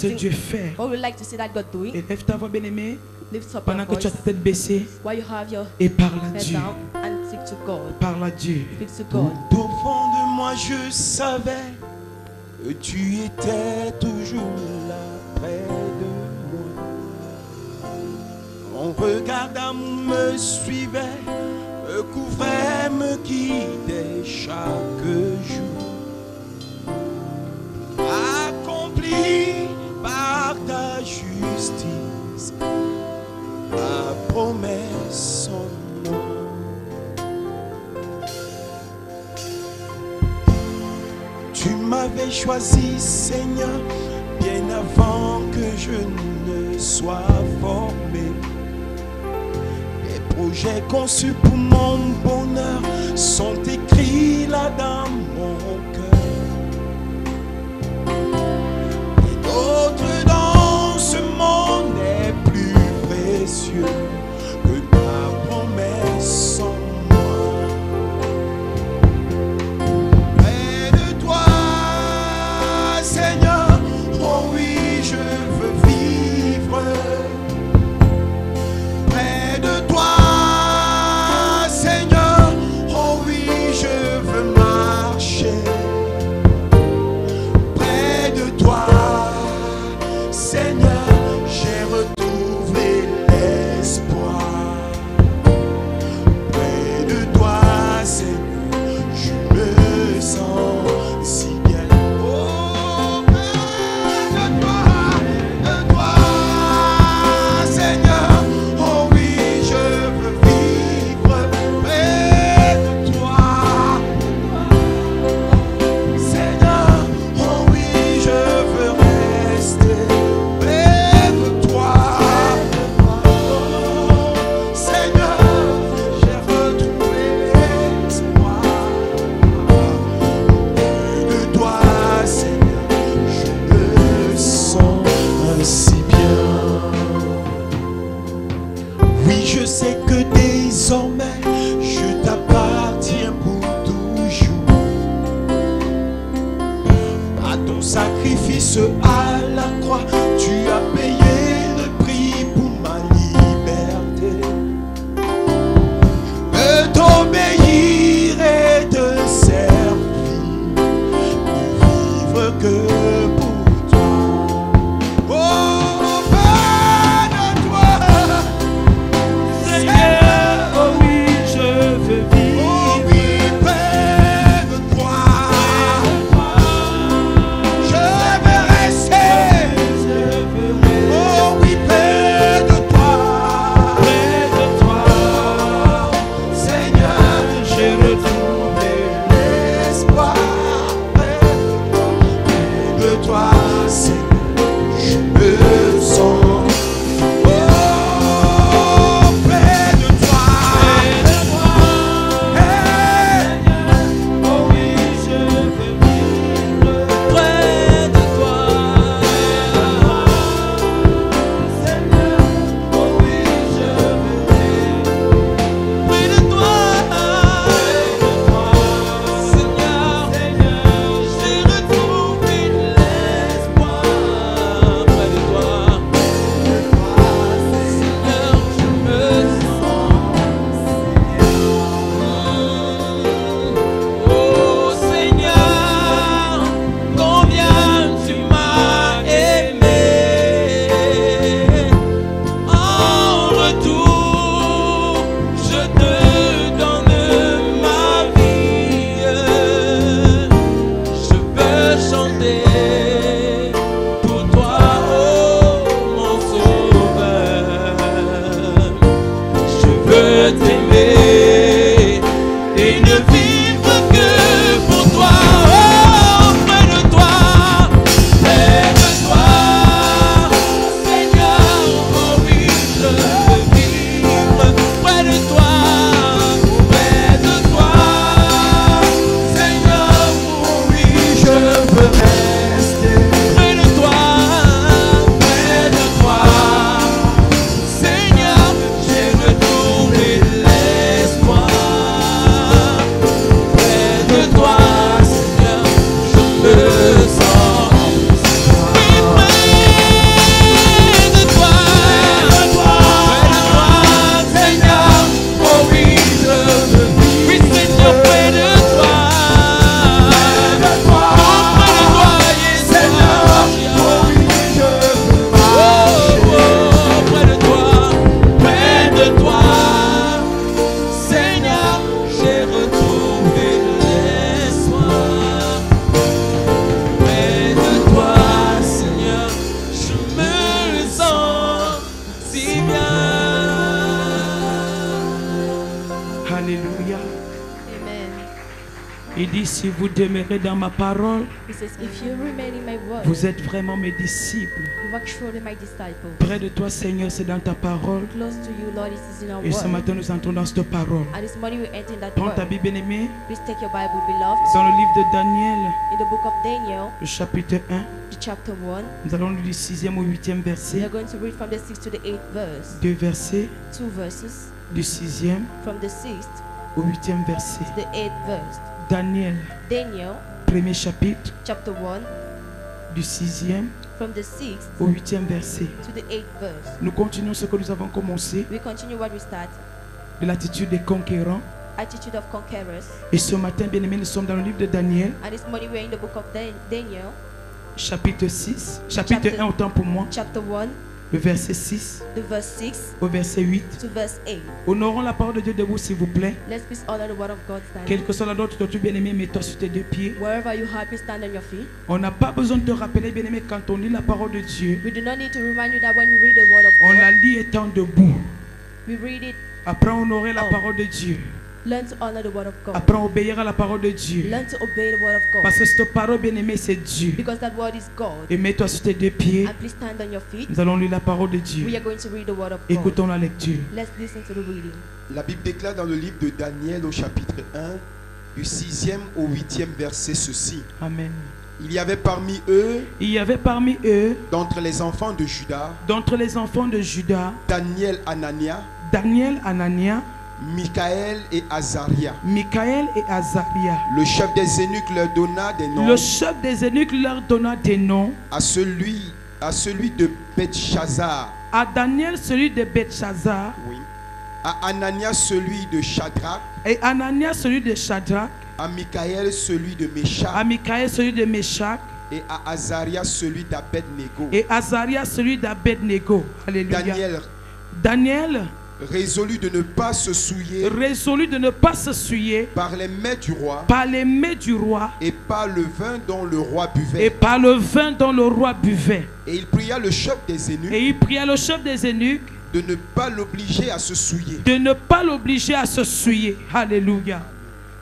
Ce que Dieu fait. What we like to see that God doing. Élève ta voix, bien-aimé. Lift up Pendant your que tu as voice ta tête baissée. while you have your Et parle à head Dieu. down and speak to God. Parle à Dieu. Speak to God. Au fond de moi, je savais que tu étais toujours là près de moi. Mon regard d'amour me suivait, me couvrait, me guidait chaque jour. Accompli par ta justice, ta promesse en moi. Tu m'avais choisi, Seigneur, bien avant que je ne sois formé. Les projets conçus pour mon bonheur sont écrits là dans mon cœur. Et d'autres dans ce monde est plus précieux que ta promesse en moi. Près de toi, Seigneur, oh oui, je veux vivre. Près de toi, Seigneur, oh oui, je veux marcher. Près de toi, Seigneur, j'ai retrouvé l'espoir. Près de toi, Seigneur, je me sens si bien. Oh, près de toi, Seigneur, oh oui, je veux vivre. Près de toi, Seigneur, oh oui, je veux rester. Près de toi, Seigneur, j'ai retrouvé l'espoir. Près de toi, Seigneur, je me sens si bien. Oui, je sais que désormais je t'appartiens pour toujours. Par ton sacrifice à la croix, tu as payé le prix pour ma liberté. Je t'obéir et te servir, ne vivre que pour toi. Oh, près de toi, Seigneur, Oh oui, je veux vivre. oh oui, près de toi, je veux rester. dit, si vous demeurez dans ma parole, He says, if you remain in my word, vous êtes vraiment mes disciples. you are truly my disciple. Près de toi, Seigneur, c'est dans ta parole. Close to you, Lord, it is in our Et ce word. matin, nous entrons dans cette parole. And this morning we enter in that Prends ta word. Bible bien-aimée Please take your Bible, beloved. dans le livre de Daniel, In the book of Daniel, le chapitre 1. the chapter 1, Nous allons lire du 6e au 8e we verset. are going to read from the 6th to the 8th verse. Deux versets, Two verses du 6e from the 6th au 8e verset. to the 8th verse. Daniel, Daniel, premier chapitre, chapter 1, du 6e from the 6th au 8e verset. to the 8th verse. Nous continuons ce que nous avons commencé, We continue what we start. de l'attitude des conquérants. Attitude of conquerors. Et ce matin, bien aimé, nous sommes dans le livre de Daniel, And this morning we are in the book of Daniel, chapitre 6, chapitre 1 autant pour moi, chapter 1, le verset 6 the verse 6 au verset 8. to verse 8. Honorons la parole de Dieu debout, s'il vous plaît. Let's please honor the word of God Quel standing. que soit la d'autre de tout bien-aimé, mets-toi sur tes deux pieds. Wherever you are, please stand on your feet. On n'a pas besoin de te rappeler, bien-aimé, quand on lit la parole de Dieu, We do not need to remind you that when we read the word of on la God, lit étant debout. we read it. Apprends à honorer la Oh. parole de Dieu. Learn to honor the word of God. Apprends à obéir à la parole de Dieu. Learn to obey the word of God. Parce que cette parole, bien-aimé, c'est Dieu. Because that word is God. Et mets-toi sur tes deux pieds. And please stand on your feet. Nous allons lire la parole de We Dieu. are going to read the word of God. Écoutons la lecture. Let's listen to the reading. La Bible déclare dans le livre de Daniel au chapitre 1, du 6e au 8e verset ceci. Amen. Il y avait parmi eux, Il y avait parmi eux, d'entre les enfants de Juda, d'entre les enfants de Juda, Daniel, Anania, Daniel, Anania, Michaël et Azaria. Michaël et Azaria. Le chef des eunuques leur donna des noms Le chef des eunuques leur donna des noms. à celui de Bethshazar, À Daniel, celui de Bethshazar. oui, à Anania celui de Shadrach, Et Anania, celui de Shadrach. à Michaël celui de Meshach À Michaël, celui de Meshach. et à Azaria celui d'Abed-Nego. Et Azaria, celui d'Abed-Nego. Alléluia. Daniel, Résolu de ne pas se souiller résolu de ne pas se souiller par les mets du roi par les mets du roi et par le vin dont le roi et buvait. par le vin dont le roi buvait. Et il pria le chef des eunuques Et il pria le chef des eunuques de ne pas l'obliger à se souiller. de ne pas l'obliger à se souiller. Alléluia.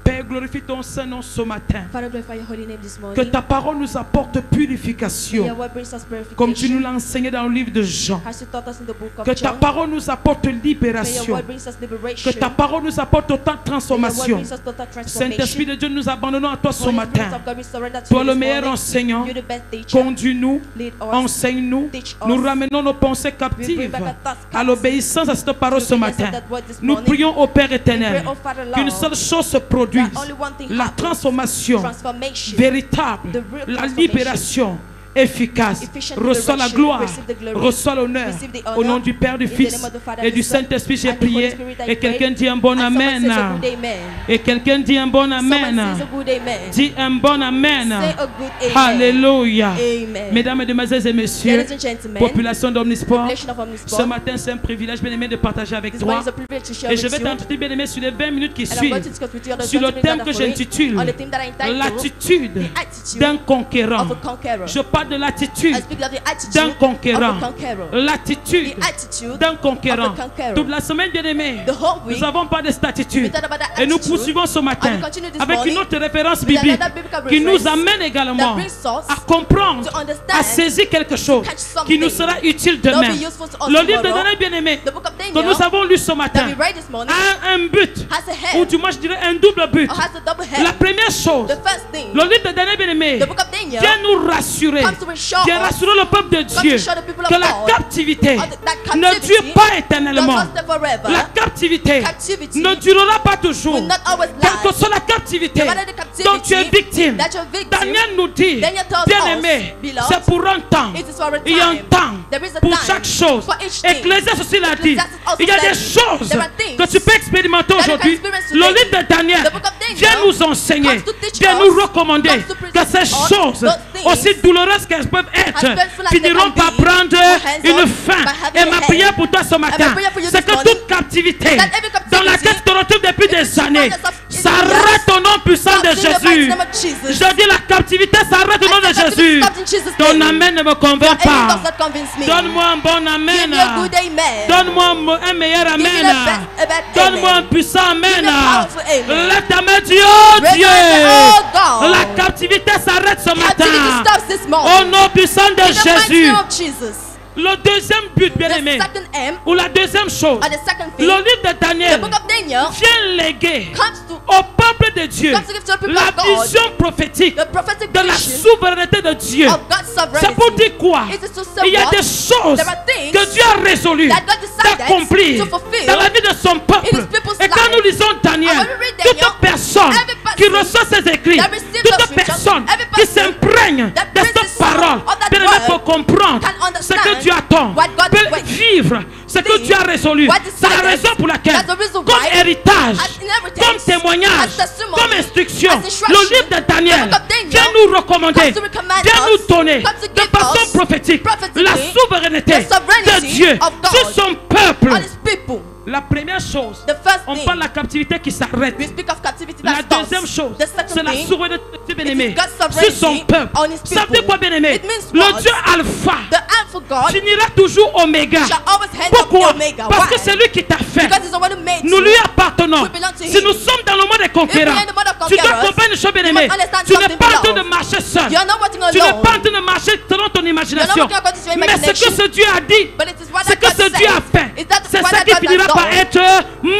Père, glorifie ton Saint-Nom ce matin. Father, glorify your holy name this Que morning. ta parole nous apporte Your purification. word brings us Comme tu nous purification. l'as enseigné dans le livre de Jean. As you taught us in the book of Que ta John. parole nous apporte May your libération. word brings us Que liberation. ta parole nous apporte autant de May your word transformation. brings us total Saint-Esprit transformation. de Dieu, nous abandonnons à toi ce Holy Spirit matin. of God, we surrender to Toi you le this meilleur morning. enseignant. You're the best teacher. Conduis-nous, Lead us. enseigne-nous. Teach us. Nous ramenons nos pensées We bring captives back our thoughts à l'obéissance à cette parole ce obedience of matin. that word this Nous morning. prions au Père We éternel pray, oh Father Lord, qu'une seule chose se produise. that only one thing La happens. transformation Transformation. véritable, The real la transformation. libération efficace. Efficient Reçois la liberation. gloire, Receive the glory. reçois l'honneur. Receive the honor. Au nom du Père, du In the Fils name of the Father et and du the Son, Saint-Esprit, j'ai and the Holy prié. Spirit, I Et pray. quelqu'un dit un bon And someone Amen. says a good amen. Et quelqu'un dit un bon Someone Amen. says a good amen. Dis un bon Amen. Say a good amen. Alléluia. Amen. Mesdames, Mesdemoiselles et Messieurs, Ladies and gentlemen, population d'Omnisport, population of Omnisport, ce matin c'est un privilège bien aimé de partager avec this toi. morning is a privilege to share Et je with vais you. t'entretenir bien aimé sur les 20 minutes qui And I'm going to suivent, discuss with you on the sur le 20 thème minutes que that are j'intitule on the theme that I entitled l'attitude the attitude d'un conquérant. of a conqueror. Je parle de l'attitude I speak of the attitude d'un conquérant. of a conqueror. L'attitude The attitude d'un conquérant. of a conqueror. Toute la semaine, bien aimé, The whole week, nous n'avons pas de cette we attitude. thought about that Et nous attitude, poursuivons ce matin and we continue this avec une morning autre référence with biblique another biblical qui nous reference amène that également brings us à comprendre, to understand, à saisir quelque chose catch something qui nous sera utile that will demain. be useful to us Le livre de tomorrow. Daniel, bien aimé, The book of que Daniel nous avons lu ce that matin, we read this morning a un but, has a ou head du moins je dirais un double but. or has a double head. La première chose, The first thing, le livre de Daniel, bien aimé, the book of Daniel vient nous rassurer, comes to assure vient us, rassurer le peuple de comes Dieu to show the people of que la God captivité that ne captivity dure pas does éternellement. not stay forever. La captivité Captivity ne durera pas toujours. will not always Quelle que last. soit la captivité No matter the captivity dont tu es victime, that you're victim, Daniel nous dit, Daniel tells bien us, aimé, beloved, c'est pour un temps. it is for a Il y a un time. temps There is a pour time chaque chose. for each thing. Ecclésiaste aussi l'a dit. Ecclesiastes also Il y a des said, choses there are things que tu peux expérimenter that you can aujourd'hui. experience Le today. livre de Daniel The book of Daniel vient nous enseigner, comes to teach vient us, nous recommander comes to que present ces us choses, those things aussi douloureuses qu'elles peuvent être, as painful as they finiront can par be, prendre will hands une on fin. by having Et a ma hand. prière pour toi ce matin, prayer for you c'est this que morning toute captivité that every captivity dans laquelle tu te retrouves depuis des you find années yourself in s'arrête au nom puissant de Stops in the mighty Jésus. name of Jesus. Je dis la captivité s'arrête au nom de I said Jésus. captivity stops in Jesus' Ton name. amen ne me Your convainc amen pas. does not convince me. Donne-moi un bon Give amen. me a good amen. Donne-moi un meilleur Give me amen. a bad Donne-moi un amen. puissant amen. Give me a powerful amen. Lève ta main, Dieu, oh Raise Dieu. your hand, oh God. La captivité s'arrête ce Captivity matin. stops this Au morning. nom puissant de In the mighty Jésus. name of Jesus. Le deuxième but, bien The aimé, second aim, ou la deuxième chose, or the second thing, le livre de the Daniel book of Daniel vient léguer comes to au peuple de Dieu comes to give to the people la of God vision prophétique the prophetic de la vision souveraineté de Dieu. of God's C'est pour sovereignty. dire quoi? It is to say Il y a what? des choses There are things que Dieu a résolues that God decided d'accomplir to fulfill dans la vie de son in peuple. his people's Et quand life. nous lisons Daniel, And when we read toute Daniel, personne every person qui reçoit ces écrits, that receives toute those scriptures, personne every qui person s'imprègne that de brings cette the sound parole, of that bien aimé, word pour comprendre can ce que understand Dieu attend, what God peut waits. vivre ce que Dieu a résolu. What C'est la decided, raison pour laquelle, that's the reason comme why, héritage, as inheritance, comme témoignage, as testimony, comme instruction, as instruction, le livre de Daniel the book of Daniel vient nous recommander, comes to recommend vient us, nous donner comes to de give façon us prophétique prophetically la souveraineté the sovereignty de Dieu of God sur son peuple. on his people. La première chose, The first on thing, parle de la captivité qui s'arrête. we speak of captivity La that stops. deuxième chose, The second c'est la thing, souveraineté de Dieu bien-aimé it is God's sur sovereignty son peuple. on his Ça veut dire quoi, people. bien-aimé? It means Le what? Dieu alpha The Alpha God finira toujours oméga. shall always hand up Pourquoi? the Omega. Parce que Why? c'est lui qui t'a fait. Because he's the one who made Nous you. lui appartenons. We belong to Si him. nous sommes dans le monde des conquérants, If we are in the mode of tu dois conquerors, comprendre une chose, bien-aimé. you must understand Tu n'es something pas en train de below. marcher seul. You are not working Tu n'es alone. pas en train de marcher selon ton imagination. working according to your Mais ce que imagination. ce Dieu a dit, But it is what ce that que God ce Dieu a says. fait, Is that c'est what ça that qui God has finira par done. être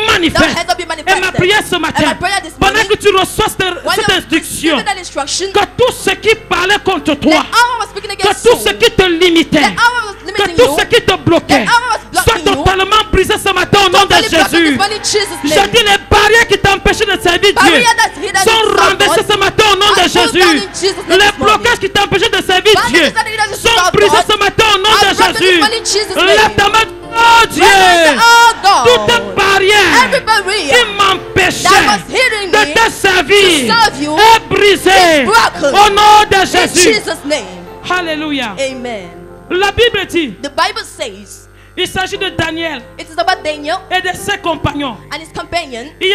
manifeste. That has to be Et manifested. ma prière ce matin, And my prayer this pendant morning, que tu reçois when cette you're instruction, receiving that instruction, que tout ce qui parlait contre the toi, hour was speaking que against tout you. ce qui te limitait, The hour was que limiting tout you. ce qui te bloquait, The hour was soit blocking you. totalement brisé ce matin au nom de Totally blocking Jésus. this morning in Jesus' Je name. dis les barrières qui t'empêchaient de servir Dieu Barrier that's hidden sont in renversées someone ce matin au nom de are pulled down Jésus. in Jesus' name Les this morning. blocages qui t'empêchaient de servir Barriers Dieu that are hidden in sont someone brisés ce matin au nom are de broken Jésus. this morning in Jesus' name. Lève ta main, oh Dieu. Oh God. Toute barrière Every barrier qui m'empêchait that was hindering de me te servir to serve you est brisée is broken au nom de in Jésus. Jesus' name. Alléluia. Amen. La Bible dit, The Bible says il s'agit de Daniel it is about Daniel et de ses compagnons. and his companion. Il y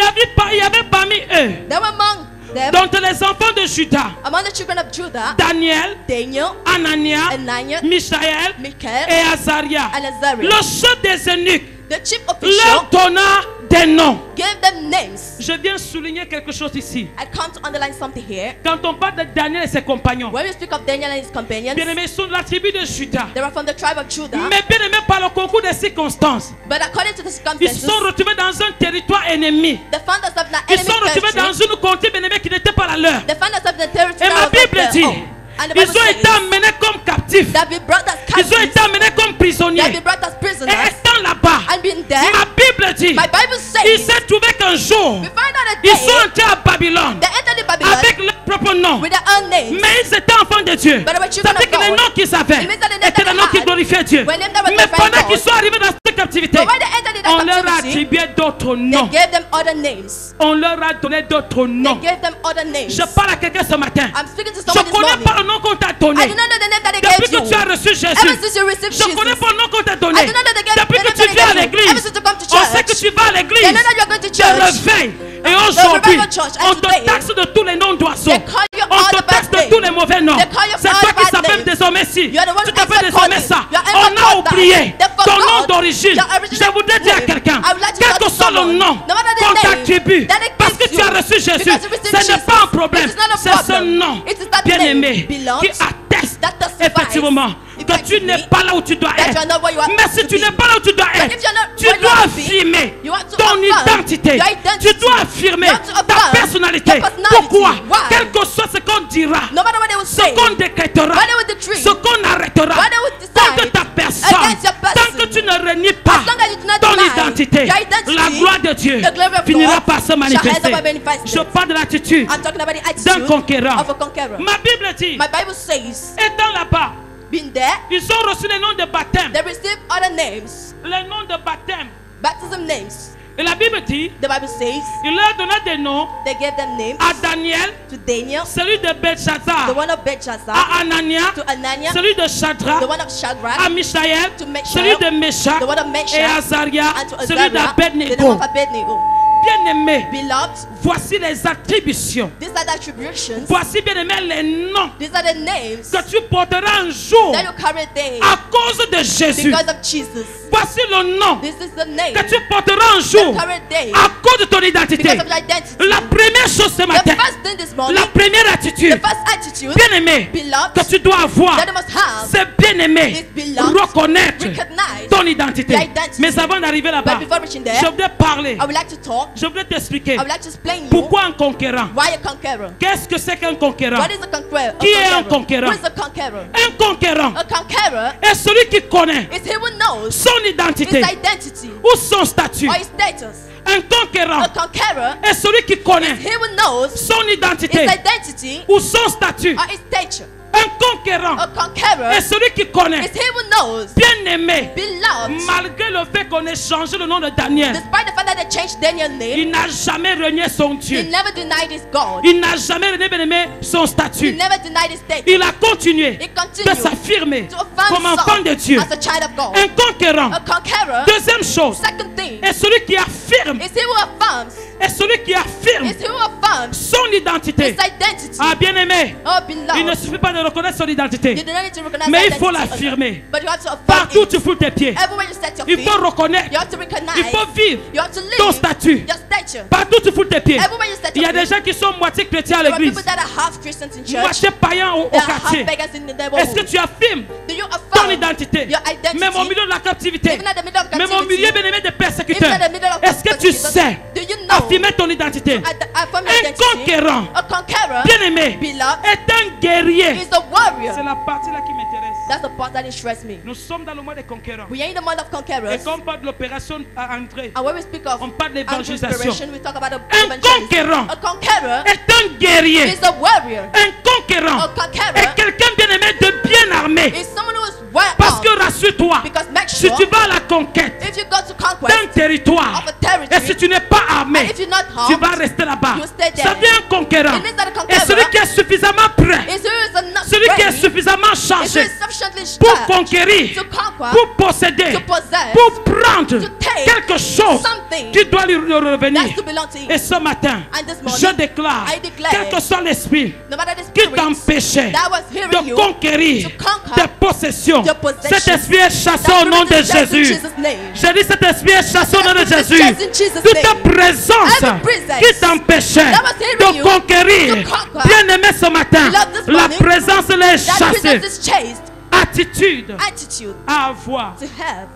avait parmi eux, They were among them, dont les enfants de Juda, among the children of Judah, Daniel, Daniel, Anania, Ananias, Mishaël Michael, et Azaria. and Azariah. Le chef des eunuques The chief leur official donna des noms. gave them names. Je viens souligner quelque chose ici. I come to underline something here. Quand on parle de Daniel et ses compagnons, When we speak of Daniel and his companions, bien aimés, ils sont de la tribu de Juda. they were from the tribe of Judah. Mais bien aimés, par le concours des circonstances, But according to the ils circumstances, se sont retrouvés dans un territoire ennemi. the founders of the Ils enemy sont retrouvés dans country, une contrée, bien aimés, qui n'était pas la leur. the founders of the territory Et ma was not Bible their dit, own. And the ils Bible ont été says emmenés comme captifs. that we brought us Ils ont captives, été emmenés comme that we prisonniers. brought us Et prisoners, étant là-bas, and being there, ma Bible dit, my Bible il says, s'est trouvé qu'un jour, we find out a ils day sont entrés à Babylone they entered the Babylon avec leur propre nom. with their own names. Mais ils étaient enfants de Dieu. But they were Ça children veut dire of que les God. noms qu'ils avaient It means that the name étaient that des they noms qui had glorifiaient Dieu. were names that were Mais glorifying pendant qu'ils God. sont arrivés dans cette captivité, But when they entered in on that leur a captivity, attribué d'autres they noms. gave them other names. On leur a donné d'autres They noms. gave them other names. Je parle à quelqu'un ce matin. I'm speaking to Je someone this connais morning. pas le nom qu'on t'a I donné. do not know the name that they Depuis gave que you. tu as reçu Ever Jésus, since you received je connais Jesus, pas le nom qu'on t'a I donné. do not know the Depuis name que tu that viens à they gave you. Ever l'église, since you come to on sait que church, tu vas à they l'église. know that you're going to Tu church. réveilles. Et aujourd'hui, revival church, and on te today, taxe de tous les noms d'oiseaux. they call you On all te the bad taxe de names. tous les mauvais noms. They call you C'est all toi the qui bad s'appelle names. désormais ci. You are the one Tu who t'appelles is désormais called ça. it. You are On ever a called that. oublié They forgot ton nom d'origine. your original Je voudrais dire à name. quelqu'un, I would like to quel tell que soit le someone, nom no matter the qu'on name t'attribue, that it parce que gives tu as you, reçu Jésus, because you received ce n'est Jesus, pas un problème. it is not a C'est ce problem. nom It is that bien-aimé name belongs, qui atteste that testifies effectivement que tu n'es pas là où tu dois that être. you are not where you are Mais si to tu be. n'es pas là où tu dois But être, if you're not tu where you dois are to be, affirmer you have to ton affirm identité. your identity. Tu dois affirmer You have to ta affirm personnalité. your personality. Pourquoi? Why? Quel que soit ce qu'on dira, No matter what they will ce say, qu'on décrétera, what they will decree, ce qu'on arrêtera, what they will decide tant que ta personne, against your person, tant que tu ne renies pas as long as you do not ton deny identité, your identity, la gloire de Dieu the glory of finira God par se shall manifester. end up manifested. Je parle de l'attitude I'm talking about the d'un attitude conquérant. of a conqueror. Ma Bible dit, My Bible says, étant là-bas, being there, ils ont reçu les noms de baptême. they received other names, Les noms de baptême. baptism names. Et la Bible dit, The Bible says, il leur donna des noms they gave them names à Daniel, to Daniel, celui de Belshazzar, the one of Belshazzar, à Anania, to Ananias, celui de Shadrach, the one of Shadrach, à Mishaël, to Meshach, celui de Meshach, the one of Meshach, et à Azaria, and to celui Azariah, the name d'Abednego. of Abednego. Bien-aimé, Beloved, voici les attributions. these are the attributions. Voici, bien-aimé, les noms These are the names que tu porteras un jour that you carry day à cause de Jésus. because of Jesus. Voici le nom This is the name que tu porteras un that jour you carry day à cause de ton identité. because of your identity. La première chose ce The matin, first thing this morning, la première the attitude, first attitude, bien-aimé, beloved, que tu dois avoir, that you must have, c'est bien-aimé, is beloved, reconnaître recognize ton identité. your identity. Mais avant d'arriver là-bas, But before reaching there, je voudrais parler, I would like to talk. je voudrais t'expliquer I would like to explain you pourquoi un conquérant. why a conqueror. Qu'est-ce que c'est qu'un conquérant? What is a conqueror? Qui est un conquérant? Who is a conqueror? Un conquérant A conqueror est celui qui connaît is he who knows son his identité identity ou son statut. or his status. Un conquérant A conqueror est celui qui connaît is he who knows son his identité identity ou son statut. or his stature. Un conquérant A conqueror est celui qui connaît. is he who knows, Bien-aimé, beloved, malgré le fait qu'on ait changé le nom de Daniel, despite the fact that they changed Daniel's name, il n'a jamais renié son he Dieu. never denied his God. Il n'a jamais renié, bien-aimé, son He statut. never denied his status. Il a continué He de continued s'affirmer to affirm comme enfant de himself Dieu. as a child of God. Un conquérant. A conqueror, Deuxième chose, second thing, est celui qui affirme, is he who affirms, est celui qui affirme is he who affirms son identité. his identity. Ah, bien-aimé, Oh, il ne beloved, suffit pas de reconnaître son identité, you do not need to recognize mais his il faut identity, l'affirmer. but you have to affirm Partout où it. tu fous tes pieds, Everywhere you set your il feet, faut reconnaître, you have to recognize, il faut vivre you have to live ton statut. your stature. Partout où tu fous tes pieds, Everywhere you set il y your a des feet, gens qui sont moitié chrétiens à there are l'église, people that are half Christians in church, moitié païens au there are half quartier. pagans in the Est-ce que neighborhood. tu affirmes Do you ton affirm identité, your identity, même au milieu de la captivité, even at the middle of même au milieu, captivity, bien-aimé, des even persécuteurs? at the middle of Est-ce que tu persecution? sais Do you know affirmer ton identité? affirm your Un identity? conquérant, A conqueror, bien-aimé, beloved, est un guerrier. is a warrior. C'est la partie là qui m'intéresse. That's the part that interests me. Nous sommes dans le mois des conquérants. We are in the month of Et conquerors, quand on parle de l'opération à André, and when we speak of on parle Andrew's d'évangélisation. operation, we talk about the Un evangelism. conquérant A conqueror est un guerrier. is a warrior. Un conquérant A conqueror est quelqu'un bien-aimé de bien armé. is someone who is well Parce armed. que rassure-toi, Because make si sure, tu vas à la conquête if you go to d'un conquest territoire of a et territory, si tu n'es pas and armé, if you're not tu armed, vas rester là-bas. you stay there. Ça devient un conquérant. It means that a Et conqueror celui qui est suffisamment prêt, is who is not celui qui est ready, suffisamment is who chargé is sufficiently pour strong conquérir, to conquer, pour posséder, to possess, pour prendre to take quelque chose something qui doit lui revenir. that's to belong to him. Et ce matin, And this morning, je déclare, I declare, quel que soit l'esprit no matter the qui spirit t'empêchait that was hearing de you, conquérir to conquer tes possessions, your possessions, cet esprit est chassé that au nom de spirit is chassed in Jésus. Jesus' name. J'ai dit cet esprit est chassé au nom de That spirit is Jésus. chassed in Jesus' Toute name. présence Every presence qui t'empêchait that was hearing de you conquérir, to conquer, bien-aimé ce matin, beloved this la morning, présence elle est that chassée. presence is chased. Attitude Attitude à avoir. to have.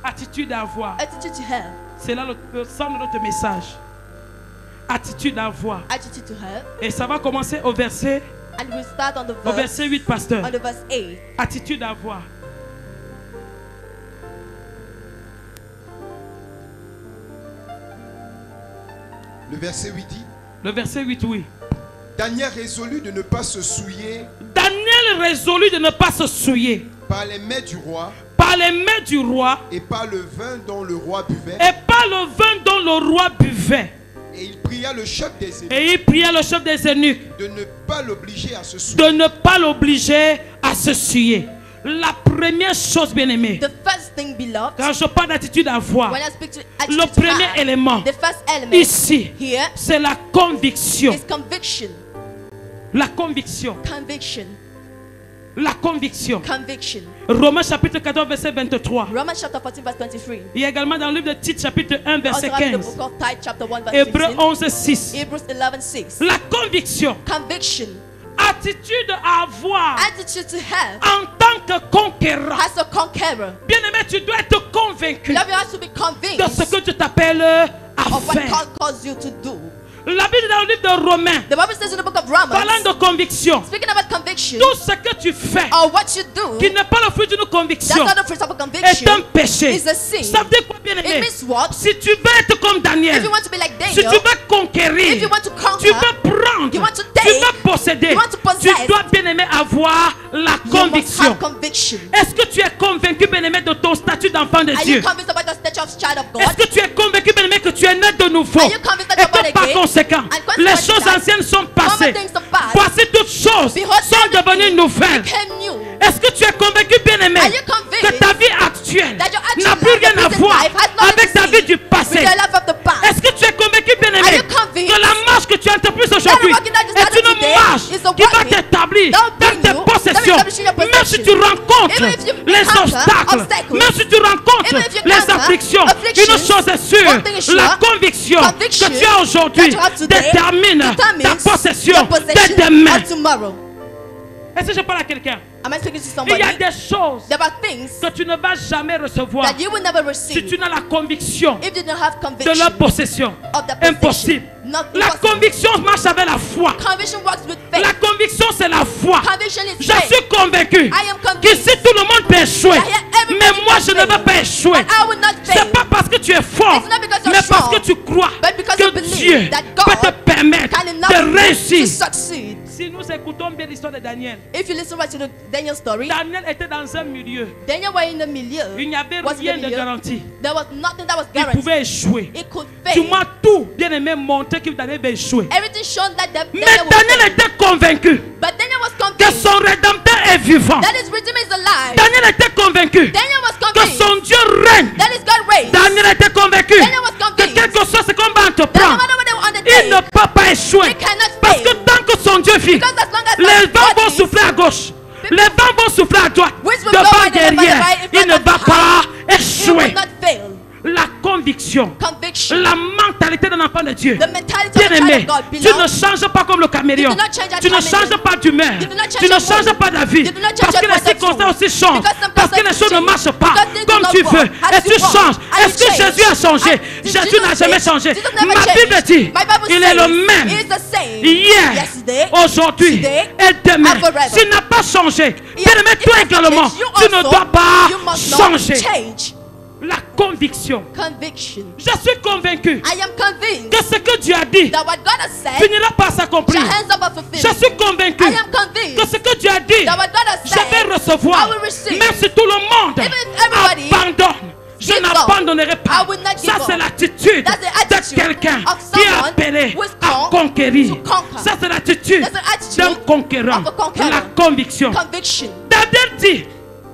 Attitude à avoir. Attitude to have. C'est là le centre de notre message. Attitude à avoir. Attitude to have. Et ça va commencer au verset And we'll start on the Au verse, verset 8, pasteur. on the verse 8. Attitude à avoir. Le verset 8 dit, Le verset 8, oui. Daniel résolut de ne pas se souiller Daniel résolut de ne pas se souiller par les mets du roi par les mains du roi et par le vin dont le roi buvait. et par le vin dont le roi buvait. Et il pria le chef des eunuques Et il pria le chef des eunuques de ne pas l'obliger à se de souiller. ne pas l'obliger à se souiller. La première chose, bien-aimée, The first thing, beloved, quand je parle d'attitude à avoir, when I speak to le attitude to premier have, élément the first element ici, here c'est la conviction. is conviction. La conviction. Conviction. La conviction. Conviction. Romains chapitre 14, verset 23. Romans chapter 14, verse 23. Il y a également dans le livre de Tite, chapitre 1, verset Also have the 15. book of Tite, chapter 1, verse Hébreux 15. 11, 6. Hebrews 11, 6. La conviction, Conviction. attitude à avoir Attitude to have en tant que conquérant. as a conqueror. Bien-aimé, tu dois être convaincu Beloved, you have to be de convinced ce que tu t'appelles à of what faire. God calls you to do. La Bible dans le livre de Romains, The Bible says in the book of Romans, parlant de conviction, speaking about conviction, tout ce que tu fais or what you do, qui n'est pas le fruit d'une that's conviction not the fruit of a est conviction, un péché. is a sin. Ça veut dire quoi, It bien-aimé? means what? Si tu veux être comme If Daniel, you want to be like si tu Daniel, veux conquérir, if you want to tu conquer, veux prendre, you want to tu take, veux posséder, you want to tu possess, dois, bien-aimé, avoir la you must conviction. have conviction. Est-ce que tu es convaincu, bien-aimé, de ton statut d'enfant de Are Dieu? you convinced about the stature of child of God? Est-ce que tu es convaincu, bien-aimé, que tu es né de nouveau? Are you convinced that Et you're born que par again? conséquent, And consequently les choses that anciennes sont all passées. the things are past. Voici toutes choses Behold, sont everything devenues nouvelles. became new. Est-ce que tu es convaincu, bien-aimé, Are you convinced que ta vie actuelle that your actual n'a plus life, rien your à present voir life has nothing avec to ta see vie du passé? with the life of the past. Est-ce que tu es convaincu, Are bien-aimé, you convinced que la marche que tu entreprises aujourd'hui that the walking that you est started une today marche is a qui va walking t'établir that will dans bring tes you, possessions? that will establish your Même si possession. tu rencontres Even if you les encounter obstacles, obstacles, même si tu rencontres even if you les encounter afflictions, afflictions, une chose est sûre, one thing is sure, la conviction conviction que tu as aujourd'hui that you have today détermine ta determines possession your possession dès demain. of tomorrow. Est-ce que je parle à quelqu'un? Am I speaking to Il somebody? y a des choses There are things que tu ne vas jamais recevoir that you will never si receive tu n'as la conviction if you don't have de conviction leur possession. of the possession. Impossible. Not La impossible. conviction marche avec la foi. Conviction works with faith. La conviction, c'est la foi. Conviction is Je faith. suis convaincu I am convinced qu'ici tout le monde peut échouer. that here everybody Mais moi, can je ne fail. veux pas échouer. But I will not fail. C'est pas parce que tu es fort, It's not because you're mais parce strong, que tu crois but because you que believe Dieu that God peut te permettre can enough de réussir. to succeed. Si nous écoutons bien l'histoire de Daniel, If you listen right to the Daniel story, Daniel était dans un milieu. Daniel was in the milieu. Il n'y avait Was in the rien de milieu. garanti. There was nothing that was Il guaranteed. pouvait échouer. It could Du fail. moins, tout bien aimé montrait qu'il Daniel va échouer. Everything shown that Mais Daniel would Daniel fail. était convaincu But Daniel was que convinced son rédempteur est vivant. that his redeemer is alive. Daniel était convaincu Daniel was que convinced son Dieu règne. that his God reigns. Daniel était convaincu Daniel was que convinced quelque chose ce qu'on va that no entreprendre, matter what they will il ne undertake, peut pas échouer. he cannot Parce que fail. tant que son Dieu vit, Because as long as les God vents vont lives, souffler à gauche, les vents vont souffler à droite, Which will blow devant, right and derrière, right in il front ne and va pas he will échouer. not fail. La conviction, Conviction. la mentalité d'un enfant de Dieu. The mentality of Bien a child aimé, of God tu belongs. ne changes pas comme le caméléon. You do not change as Tu ne chameleon. changes pas d'humeur. You do not change Tu ne your changes mood. pas d'avis. You do not change Parce que your les point of circonstances view. aussi changent. Because some Parce que les choses ne change. marchent pas Because things comme do tu not veux. work as Et tu you want. changes. And Est-ce que you change. Jésus a changé? And Jésus Jesus n'a jamais said- changé. Jesus never Ma changed. Bible dit, My Bible il est says le même. he is the same. Hier, Yesterday, aujourd'hui today, et demain. and forever. S'il n'a pas changé, He bien has- aimé, if toi he has également, changed, you tu ne also, dois pas you must not changer. change. La conviction. Conviction. Je suis convaincu I am convinced que ce que Dieu a dit that what God has said finira par s'accomplir. shall hands up and Je fulfill. suis convaincu I am convinced que ce que Dieu a dit, that what God has je said, vais recevoir. I will receive. Même si tout le monde Even if everybody abandonne, je gives up, n'abandonnerai pas. I will not give Ça, up. c'est l'attitude That's the de attitude quelqu'un of qui est someone appelé who is à called conquérir. to conquer. Ça, c'est l'attitude That's the attitude d'un conquérant. of a conqueror. La conviction. Conviction. Daniel dit,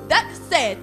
That said,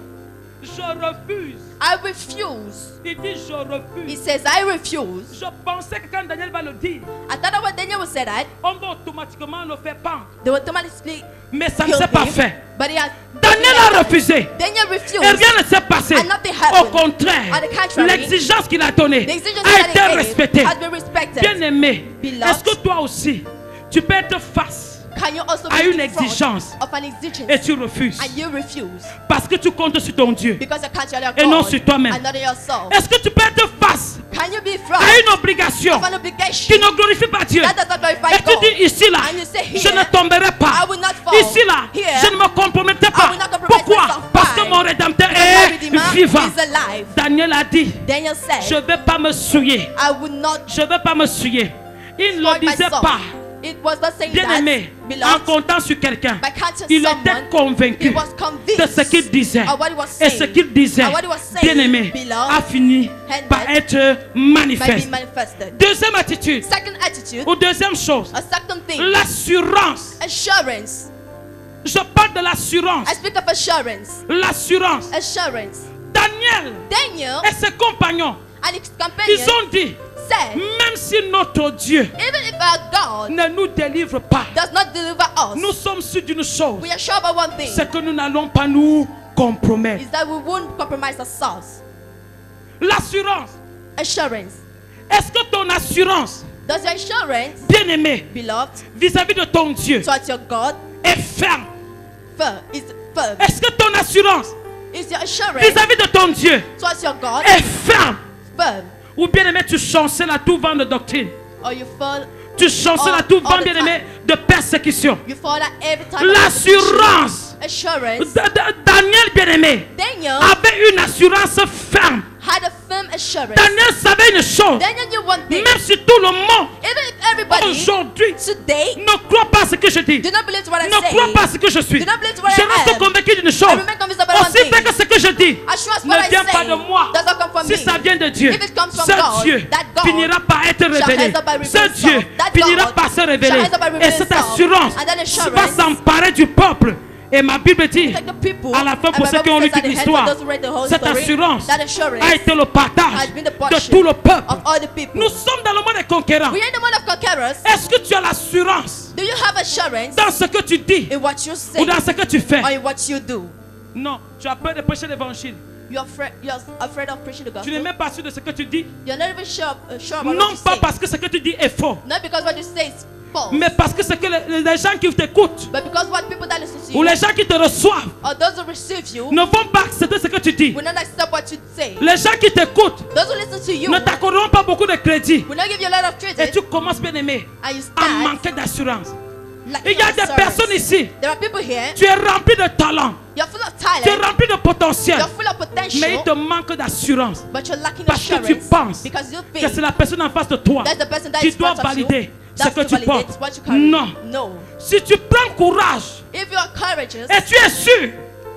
je refuse. I refuse. Il dit, je refuse. He says, I refuse. Je pensais que quand Daniel va le dire, I thought that when Daniel would say that, on va automatiquement le faire pendre. they would automatically Mais ça ne kill s'est pas him. fait. But he has, Daniel a refusé. Daniel Et refused. rien ne s'est passé. And nothing happened. Au contraire, On the contrary, l'exigence qu'il a donnée The exigence a that été he gave respectée. has been respected. Bien aimé, Beloved. est-ce que toi aussi, tu peux être face Can you also à be une in front exigence of an exigence et tu refuses and you refuse parce que tu comptes sur ton Dieu because you can't your et non God sur toi-même? and not in yourself? Est-ce que tu peux être face Can you be in front à une obligation of an obligation qui ne glorifie pas Dieu that does not glorify et tu God? dis ici là, And you say je here, ne tomberai pas. I will not fall. Ici là, Here, je ne me compromettrai I pas. will not compromise Pourquoi? myself. Parce que Why? mon rédempteur Because my est Redeemer vivant. is alive. Daniel a dit, Daniel je said, ne vais pas me souiller. I will not Je ne vais pas me souiller. Il ne spoil le disait myself. pas. It was not saying Bien that, aimé, en beloved, comptant sur quelqu'un, by counting il était someone, he convaincu was convinced de ce qu'il disait. of what he was Et saying. ce qu'il disait, And what he was saying, bien aimé, beloved, a fini ended par être by manifeste. being manifested. Deuxième attitude, Second attitude, ou deuxième chose, a second thing, l'assurance. assurance. Je parle de l'assurance. I speak of assurance. L'assurance. Assurance. Daniel Daniel et ses compagnons, and his ils companions ont dit, said, même si notre Dieu even if our God ne nous délivre pas, does not deliver us, nous sommes sûrs d'une chose, we are sure about one thing, c'est que nous n'allons pas nous compromettre. is that we won't compromise ourselves. L'assurance. Assurance. Est-ce que ton assurance, Does your assurance, bien-aimé, beloved, vis-à-vis de ton Dieu, towards your God est ferme? is firm? Est-ce que ton assurance Is your assurance vis-à-vis de ton Dieu towards your God est ferme? firm? Ou bien-aimé, tu chancelles à tout vent de doctrine? Or you fall, Tu chancelles à tout All vent, the bien-aimé, de persécution? you fall at every time. of L'assurance. assurance. Daniel, bien-aimé, Daniel avait une assurance ferme. had a firm assurance. Daniel savait une chose. Daniel knew one thing. Même si tout le monde Even if everybody aujourd'hui today ne croit pas ce que je dis, do not believe to what I ne say, croit pas ce que je suis, do not believe to what je I reste am, convaincu d'une I chose. remain convinced about one Aussi thing. vrai que ce que je dis As sure as what ne I vient pas say de moi, does not come from si me. ça vient de Dieu, If it comes from ce God, Dieu that God finira par être shall révélé. rise up by Ce revealing Dieu himself. That finira God par se shall révéler. rise up by Et revealing cette himself. assurance And that va assurance s'emparer du peuple Et ma Bible dit, Take the people, à la fin, and pour my ceux qui Bible ont lu says at toute the end, for l'histoire, those who read the whole cette story, assurance that assurance a été le has partage been the de portion tout le peuple. of all the people. Nous sommes dans le monde des conquérants. We are in the world of conquerors. Est-ce que tu as l'assurance Do you have assurance dans ce que tu dis in what you say ou dans ce que tu fais? or in what you do? Non, tu as peur de prêcher l'évangile. You're afraid of preaching the Tu n'es gospel. même pas sûr de ce que tu dis. You're not even sure about Non what you pas say. parce que ce que tu dis est faux, Not because what you say is false, mais parce que ce que les gens qui t'écoutent but because what people that listen to ou you les gens qui te reçoivent or those who receive you ne vont pas accepter ce que tu dis. will not accept what you say. Les gens qui t'écoutent Those who listen to you ne t'accorderont pas beaucoup de crédit. will not give you a lot of Et credit, tu commences, bien aimé, and you à start manquer d'assurance. lacking Il y a des assurance. personnes ici, There are people here. tu es rempli de talent, You're full of tu es talent. rempli de potentiel, You're full of mais il potential, te manque d'assurance. but you're lacking Parce que tu assurance penses because you que c'est think la personne en face de toi that's the person that qui is doit front of you. valider ce That's que to tu validate portes. what you carry. Non. No. Si tu prends courage If you are courageous et tu es sûr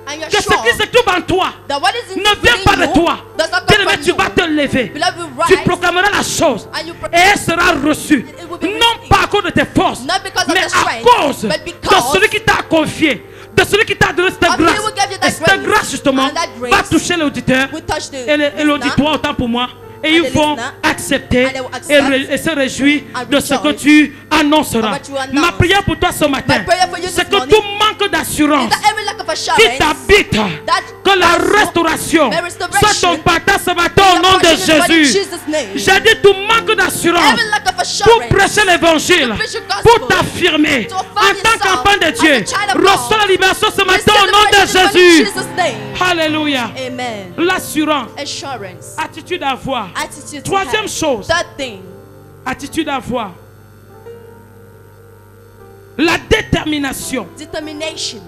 and you're que ce sure qui se trouve en toi that what is in ne vient pas de you toi, does not bien come aimé, from tu you, vas te lever. beloved, you Tu rise proclameras la chose and you et elle sera reçue. It will be Non received. pas à cause de tes forces, Not because of mais the à strength, cause but de because celui qui t'a confié, de celui qui t'a donné cette of him grâce. who gave you that Et cette grace. grâce, justement, And that grace va toucher l'auditeur will touch the et listener, l'auditoire, autant pour moi. Et and ils the vont listener, accepter and they will accept et se réjouir and de ce que rejoice tu annonceras. of what you announce. Ma prière pour toi ce matin, My prayer for you c'est this que morning tout manque d'assurance is that every lack of qui assurance t'habite, that que la passes restauration the restoration soit ton partage ce matin au your nom de portion is what in Jésus. Jesus' name. J'ai dit tout manque d'assurance Every lack of pour assurance prêcher l'évangile, to preach the gospel, pour t'affirmer to en affirm tant yourself qu'enfant de as a Dieu. child of God. Reçois la libération ce matin Receive au the nom de blessing in Jésus. Jesus' name. Alléluia. Amen. L'assurance, Assurance. attitude à avoir. Attitude to Troisième have. chose, Third thing. attitude à avoir. La détermination. Determination.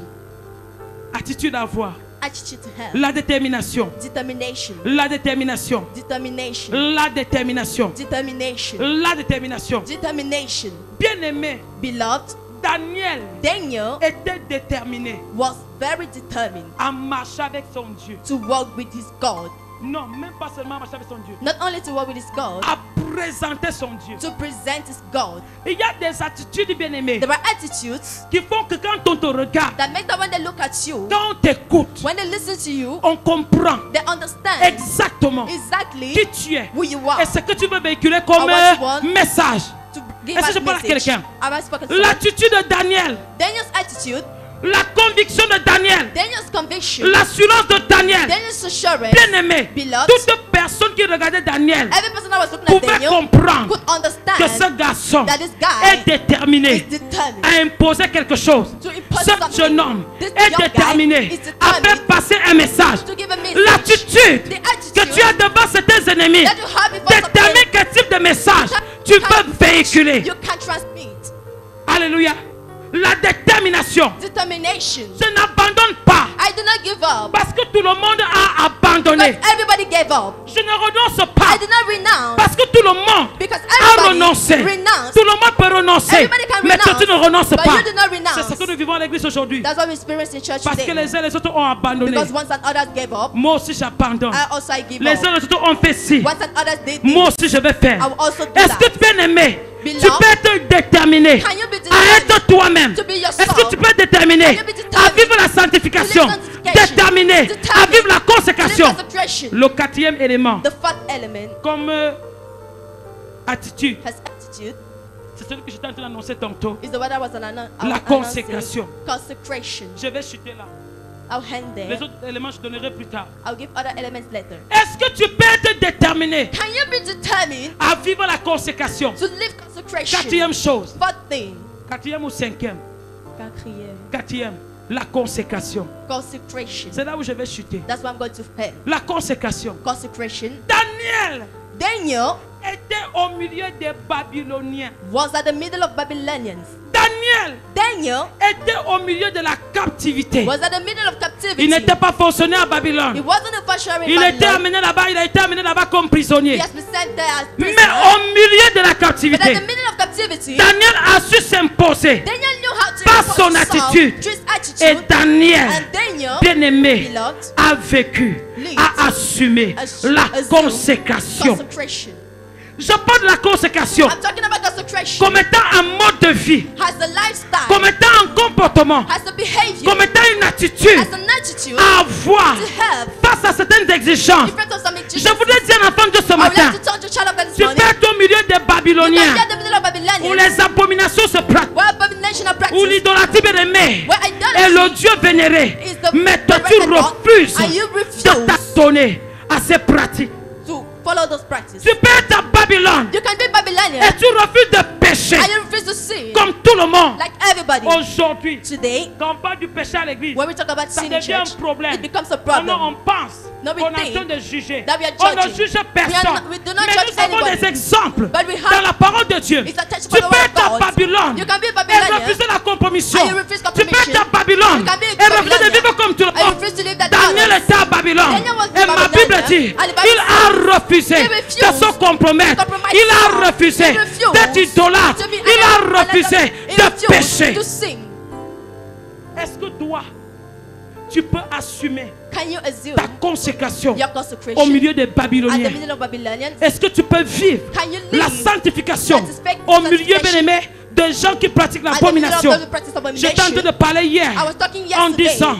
Attitude à avoir. Attitude to have. La détermination. Determination. La détermination. Determination. La détermination. Determination. La détermination. Determination. Bien-aimé, Beloved, Daniel Daniel était déterminé was very determined à marcher avec son Dieu. to walk with his God. Non, même pas seulement marcher avec son Dieu. Not only to walk with his God, À présenter son Dieu. to present his God. Il y a des attitudes, bien-aimées, There are attitudes qui font que quand on te regarde, that make that when they look at you, quand on t'écoute, when they listen to you, on comprend they understand exactement exactly qui tu es who you are. et ce que tu veux véhiculer comme Or what you want. message. To give Est-ce que us je parle à message. quelqu'un? Have I spoken to someone? L'attitude de Daniel, Daniel's attitude, la conviction de Daniel, Daniel's conviction, l'assurance de Daniel. Daniel's assurance, Bien-aimé, Beloved, toute personne qui regardait Daniel every person that was looking at pouvait Daniel comprendre could understand que ce garçon that this guy est déterminé is determined à imposer quelque chose. to impose Ce something. jeune homme This est young guy déterminé is à faire determined passer un message. to give a message. L'attitude The que attitude tu as devant certains ennemis that you have before détermine something quel type de message tu you peux can- véhiculer. you can transmit. Alléluia. La détermination. Determination. Je n'abandonne pas I do not give up parce que tout le monde a abandonné. because everybody gave up. Je ne renonce I pas did not renounce parce que tout le monde because a everybody renoncé. renounced. Tout le monde peut renoncer. Everybody can Mais toi, tu ne renonces but pas. you did not renounce. C'est ce que nous vivons à l'église aujourd'hui. That's what we experience in church Parce que today. les uns et les autres ont abandonné. Because once and others gave up, Moi aussi j'abandonne. I give Les uns up. et les autres ont fait ci. Once and others did Moi this, aussi je vais faire. I will also do Est-ce that. que tu peux aimer? Beloved, Tu peux être déterminé Can you be à determined être toi-même. to be Est-ce yourself? que tu peux être déterminé Can you be determined à vivre la sanctification? to live sanctification? Déterminé à Determined vivre la to live consécration. consecration? Le quatrième élément, The fourth element comme attitude, has attitude. c'est celui que j'étais en train d'annoncer tantôt. Is the word I was La consécration. Consecration. Je vais chuter là. I'll hand there. Les autres éléments, je donnerai plus tard. I'll give other elements later. Est-ce que tu peux être déterminé Can you be determined à vivre la consécration? to live consecration? Quatrième chose. Fourth thing. Quatrième ou cinquième? Quatrième. Quatrième, la consécration. Consecration. C'est là où je vais chuter. That's what I'm going to pen. La consécration. Consecration. Daniel Daniel était au milieu des Babyloniens. was at the middle of Babylonians. Daniel était au milieu de la captivité. Was at the middle of captivity. Il n'était pas fonctionnaire à He Babylone. wasn't a functionary Il était Babylon. amené là-bas, il a été amené là-bas comme prisonnier. He has been sent there as Mais prisoner. au milieu de la But at captivité, the middle of captivity, Daniel a su s'imposer. Daniel knew how to Par impose son himself attitude. through his Et attitude. Daniel, And Daniel, bien-aimé, beloved, a vécu, lived a assumé a la zeal, consécration. consecration. Je parle de la consécration I'm talking about consecration. comme étant un mode de vie, As the lifestyle. comme étant un comportement, As the behavior. comme étant une attitude As an attitude. à avoir To have. face à certaines exigences. In front of some Je voudrais dire à l'enfant de ce I would matin, like to talk to child of God this tu morning. peux être au milieu des You can Babyloniens be at the middle of où Babylonians. les abominations se pratiquent, Where abomination are où practiced. l'idolâtrie bien aimée Where est le idolatry Dieu vénéré. is the Mais toi tu record. refuses And you de refuse t'adonner à ces pratiques. to follow those practices. Tu peux être à Babylone You can be Babylonian. et tu refuses de pécher And you refuse to sin. comme tout le monde. Like everybody. Aujourd'hui, Today, quand on parle du péché à l'église, when we talk about ça sin in devient un church, problème. it becomes a Oh problem. non, on pense No, we qu'on est en think train de juger. that we are On ne judging. juge personne. We do not Mais judge nous avons anybody. des exemples But we have- dans la parole de Dieu. It's attached Tu to the peux word être à of God. Babylone You can be et Babylonian. refuser la compromission. And you refuse Tu peux compromission. être à Babylone You can be et refuser de Babylonian. vivre comme tout le And you monde. refuse to live that Daniel others. était à Babylone. Daniel was Et ma Babylonian. Bible dit, And the Bible il a refusé He refused de se compromettre. to compromise Il a himself. refusé He refused d'être idolâtre. to be Il a another- refusé He de refused pécher. to sin. Est-ce que toi, tu peux assumer Can you assume ta consécration your au consecration milieu des at the Babyloniens? middle of Babylonians? Est-ce que tu peux vivre Can you live la sanctification satisfaction au milieu, bien-aimé, de gens qui pratiquent at the middle of l'abomination? those who practice J'étais en train de abomination? parler hier I was talking en yesterday. disant,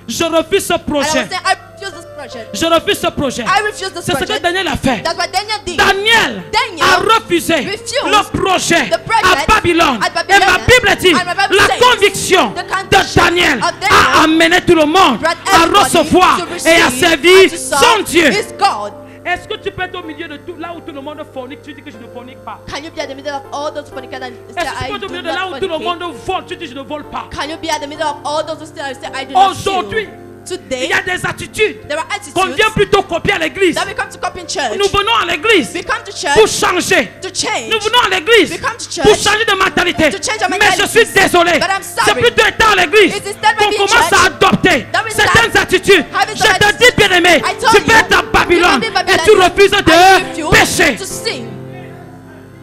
je refuse ce And I was projet. saying, I refuse this project. Je refuse ce projet. I refuse this C'est ce que project. Daniel a fait. That's what Daniel did. Daniel a refusé refused le projet the project à Babylone. at Et Babylon. ma Bible dit, And my Bible la says, conviction the de conviction Daniel of Daniel a amené tout le monde brought à everybody recevoir to et à receive servir and to serve son Dieu. his God. Est-ce que tu peux être au milieu de tout, là où tout le monde fornique, tu dis que je ne fornique pas? Can you be at the middle of all those fornicators and say, Est-ce que tu I peux être au do milieu de là not où tout le fornicate? monde vole, tu dis je ne vole pas? Can you be at the middle of all those who still say, I do not Aujourd'hui, steal? il Today, y a des attitudes there are qu'on attitudes vient plutôt copier à l'église. that we come to copy in church. Nous venons à l'église We come to pour church changer. to change. Nous venons à l'église We come to church pour changer de mentalité. to change our Mais je mentalities. suis désolé. But I'm C'est sorry. plutôt étant à l'église It is instead qu'on maybe in commence church à adopter that we certaines start attitudes. having Je some te dis, attitudes. bien aimé, I told tu peux you, être à Babylone you can be et tu Babylonian refuses and de you refuse pécher. to sin.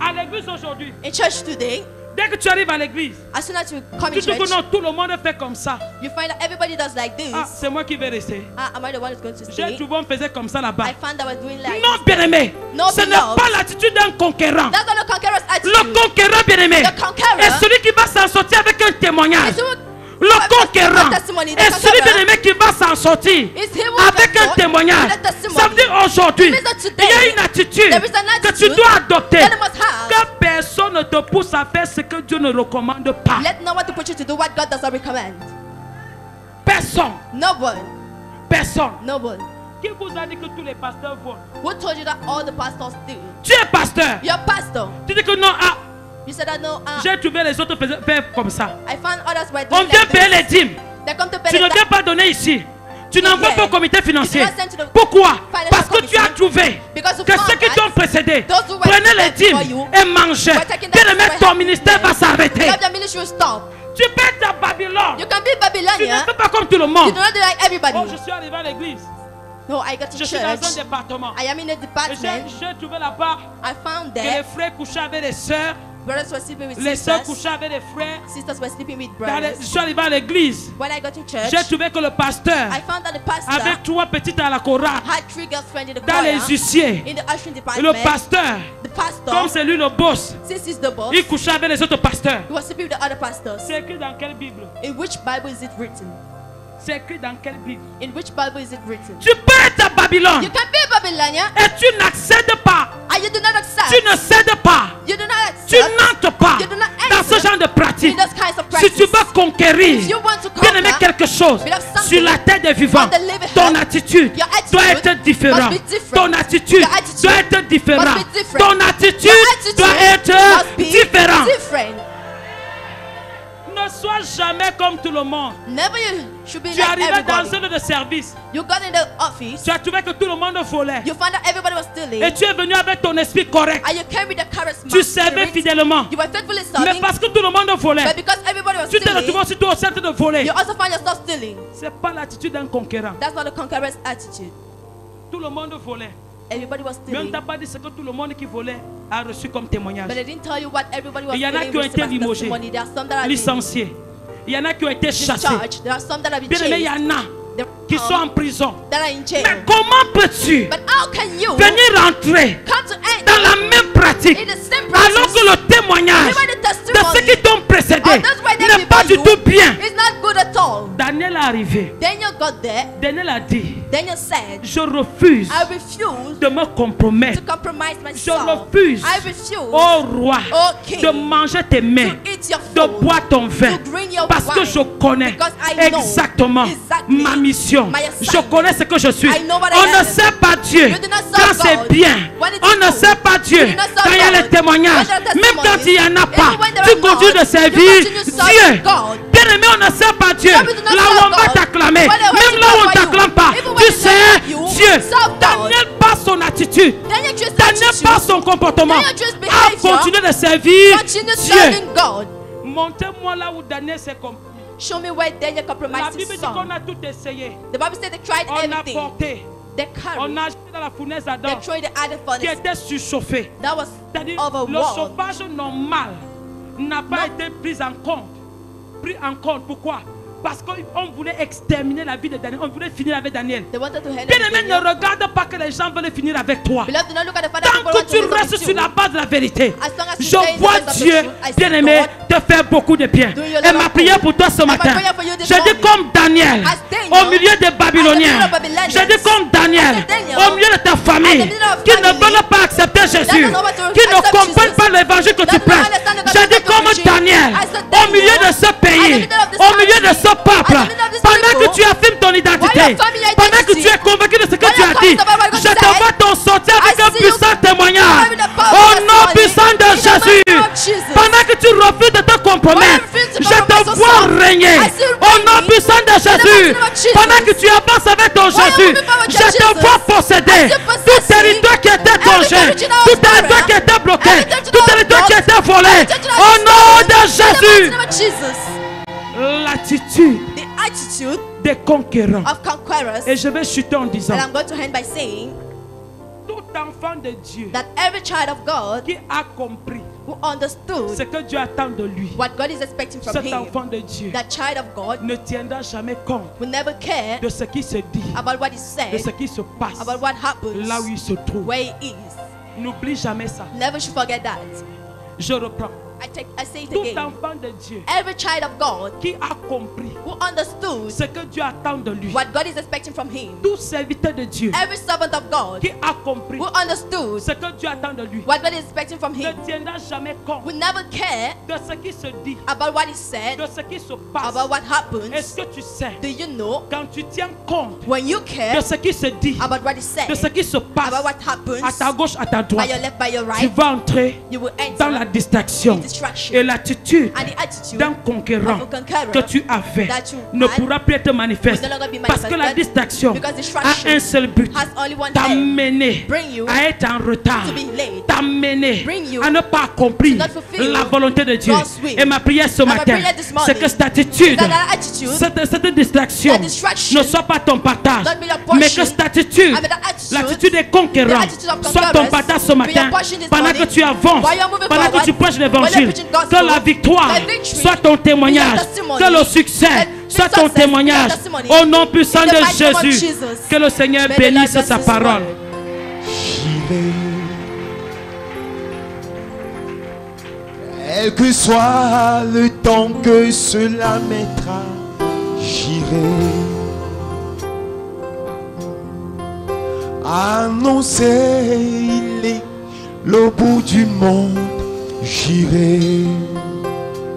À l'église aujourd'hui, In church today, dès que tu arrives à l'église, as soon as you come tu in te dis que church, non, tout le monde fait comme ça. you find that everybody does like this. Ah, c'est moi qui vais rester. Am I the one who's going to J'ai stay? trouvé, on faisait comme ça là-bas. I found that we're doing like Non, bien aimé, No, ce n'est beloved. pas l'attitude d'un conquérant. That's not a conqueror's Le attitude. conquérant, bien aimé, The conqueror est celui qui va s'en sortir avec un témoignage. is who- Le conquérant testimony. The est celui, conqueror bien aimé, qui va s'en sortir is he who avec can un talk témoignage. with a testimony. Ça veut dire aujourd'hui, It means that il today, y a une attitude there is an que tu attitude dois adopter. that you must have. Que personne ne te pousse à faire ce que Dieu ne recommande pas. Let no one to put you to do what God does not recommend. Personne, No one. personne. No one. Qui vous a dit que tous les pasteurs volent? Who told you that all the pastors do? Tu es pasteur. You're a pastor. Tu dis que non, ah, You said that no. j'ai trouvé les autres faire comme ça. I found others were On doing vient like payer les this. dîmes. They come to pay Tu ne the viens pas donner ici. Tu n'envoies Yeah. pas au comité financier. You do not send to the Pourquoi? financial Parce que tu as committee. trouvé Because you que found ceux qui that t'ont précédé those who were prenaient les before dîmes you et mangeaient. were taking Bien that aimé, for ton help. ministère va s'arrêter. Love your ministry will stop. Tu peux être à Babylone. You can be Tu ne Babylonian. fais pas comme tout le You monde. do not do like everybody. Oh, je suis arrivé à l'église. No, I got to Je suis dans un church. département. I am in a Et department. j'ai trouvé là-bas I found que les that frères couchaient avec les sœurs. brothers were sleeping with Les sœurs sisters. couchaient avec les frères. Sisters were sleeping with Je brothers. suis arrivé à l'église. When I got to church, J'ai trouvé que le pasteur, I found that the pastor avec 3 petites à la chorale, had 3 girlfriends in the dans choir. les huissiers, In the ushering le department, pasteur, the pastor, comme c'est lui le boss, since he's the boss, il couchait avec les autres pasteurs. he was sleeping with the other pastors. C'est écrit dans quelle Bible? In which Bible is it written? C'est écrit dans quelle Bible? In which Bible is it written? Tu peux être à Babylone You can be Babylonian et tu n'accèdes pas, and you do not accept. tu ne cèdes pas, You do not tu accept n'entres pas You do not dans enter ce genre de pratique. in those kinds of Si tu practices. veux conquérir, If you want to bien aimer conquer, quelque chose beloved, something sur la terre des vivants, on the living ton earth, attitude your attitude doit être différente. must be different. Ton attitude Your attitude doit être différente. must be different. Ton attitude Your attitude doit être must be différente. different. Ne sois jamais comme tout le monde. Never you should be Tu es like arrivé dans everybody. un lieu de service. You got in the office, Tu as trouvé que tout le monde volait. you found that everybody was stealing, Et tu es venu avec ton esprit correct. and you carried the charisma Tu servais spirit. fidèlement. You were faithfully Mais serving, parce que tout le monde volait, but because everybody was tu te retrouves stealing, aussi toi au centre de voler. you also found yourself stealing. Ce n'est pas l'attitude d'un conquérant. That's not a conqueror's attitude. Tout le monde volait. Everybody was Mais on ne stealing, t'a pas dit ce que tout le monde qui volait a reçu comme témoignage. but they didn't tell you what everybody was Il y en a stealing qui ont received été as limogés, testimony. There are some that have been licenciés. Il y en a qui ont été chassés. discharged. There are some that have been Bien aimé, il y chased. en a There qui qui sont en prison. that are in jail. Mais comment peux-tu But how can you venir rentrer come to dans la même pratique in the same alors process que le témoignage even the de ceux testimony qui t'ont précédé of those right there n'est pas du before tout bien? you is not good at all? Daniel est arrivé. Daniel got there. Daniel a dit, Daniel said, je refuse I refuse de me compromettre. to compromise Je myself. refuse, I refuse ô roi, O king, de manger tes mains, to eat your de food, boire ton vin, to drink your parce que wine, je connais because I know exactement exactly ma mission. my Je assignment. connais ce que je suis. I know what I On ne am. sait pas Dieu You do not quand serve c'est God bien. when it On is ne good. sait pas Dieu You do not serve quand il y a God les témoignages. when there are Même quand il n'y en a testimonies. pas, Even when there tu are continues not, de servir you continue serving Dieu. God. Bien-aimé, on ne sait pas Dieu. Some do not Là où serve on va God. t'acclamer, When they même worship là où on God for you, t'acclame pas, even when tu they sais serve you, Dieu. serve God. Daniel par son attitude, Daniel chose Daniel attitude. par son comportement, Daniel chose a behavior. continué de servir Continue Dieu. serving God. Montez-moi là où Daniel s'est compris. Show me where Daniel La compromised Bible his dit qu'on son. a tout essayé. The Bible said they tried On a everything. porté. They On carried. a jeté dans la fournaise They d'Adam threw the other qui furnace. était surchauffée. That was C'est-à-dire le overwhelmed. chauffage normal n'a pas Non. été pris en compte. Pris en compte. Pourquoi? Parce qu'on voulait exterminer la vie de Daniel. On voulait finir avec Daniel. They wanted to hand Bien-aimé, ne Daniel. regarde pas que les gens veulent finir avec toi. Beloved, do not look at the fact that Tant people que want to tu live restes with sur you. la base de la vérité, As long as you je stay in the vois face of the Dieu, truth, I see bien-aimé, God te faire beaucoup de bien. doing you a Et lot ma of prière good. pour toi ce And my matin, prayer for you this je dis morning, comme Daniel, as Daniel, au milieu des Babyloniens, as the Babylonians, je dis comme Daniel, as Daniel, au milieu de ta famille, as the middle of qui ne family, veulent pas accepter Jésus, doesn't know what to qui ne accept comprennent Jesus, pas l'évangile que tu doesn't prêches. understand the Je dis gospel comme you're preaching, Daniel, as the au milieu de Daniel, ce pays, at the middle of this au milieu de country, ce peuple, at the middle of this pendant que people, tu affirmes ton identité, while you're affirming your pendant que identity, tu es convaincu de ce que while tu as you're dit, confident about what God je te said, vois t'en sortir avec I un see you puissant témoignage. with the power Au of nom testimony. puissant de In the Jésus, mighty name of Jesus. pendant que tu refuses de te compromettre, While you refuse to je te compromise vois yourself, régner. I see you Au nom reigning. puissant de Jésus, name of Jesus. pendant que tu avances avec ton While Jésus, moving forward with je te Jesus, vois posséder I see tout possessing territoire qui était every congé, territorial tout territoire barrier, qui était bloqué, every territorial tout territoire qui block, était volé. every territorial Au nom de In the Jésus, mighty name of Jesus. l'attitude The attitude des conquérants. of conquerors. Et je vais chuter en disant, And I'm going to end by saying tout enfant de Dieu that every child of God qui a compris who understood ce que Dieu attend de lui, what God is expecting from cet him, enfant de Dieu that child of God ne tiendra jamais compte will never care de ce qui se dit, about what is de ce said, qui se passe about what happens, là où il se trouve. where he is. N'oublie jamais ça. Never should forget that. Je reprends. I say it Tout again. enfant de Dieu Every child of God qui a compris who understood ce que Dieu attend de lui, what God is expecting from him, tout serviteur de Dieu every servant of God qui a compris who understood ce que Dieu attend de lui, what God is expecting from ne him, tiendra jamais compte will never care de ce qui se dit, about what is said, de ce qui se passe. about what happens. Est-ce que tu sais, Do you know quand tu tiens compte when you de care ce qui se dit, about what is said, de ce qui se passe about what à happens ta gauche, à ta by droite, your left, by your tu right, vas entrer you will dans la enter distraction in distraction. et l'attitude And the attitude d'un conquérant of a conqueror que tu avais that you ne had pourra plus être manifeste will no longer be parce que la manifested distraction because distraction a un seul but, has only one aim, t'amener bring you à être en retard, to be late, t'amener bring you à ne pas accomplir to not fulfill la volonté de Dieu. God's will. Et ma prière ce And my matin, prayer this morning c'est que cette attitude, that that attitude, cette distraction that distraction ne soit pas ton partage, not be your portion, mais que cette attitude, and that attitude, l'attitude des conquérants, the attitude of soit ton conquerors, partage ce be matin, your portion this pendant morning, que tu avances, while you're moving pendant que forward, tu prêches while l'évangile, you're preaching gospel, que la victoire the victory soit ton témoignage, is your testimony, que le succès and soit the ton success is témoignage. your testimony. Au nom puissant In the de mighty name of Jésus, Jesus. que le Seigneur May the Lord bénisse bless sa His parole. word. J'irai, quel que soit le temps que cela mettra, j'irai annoncer il est le bout du monde, j'irai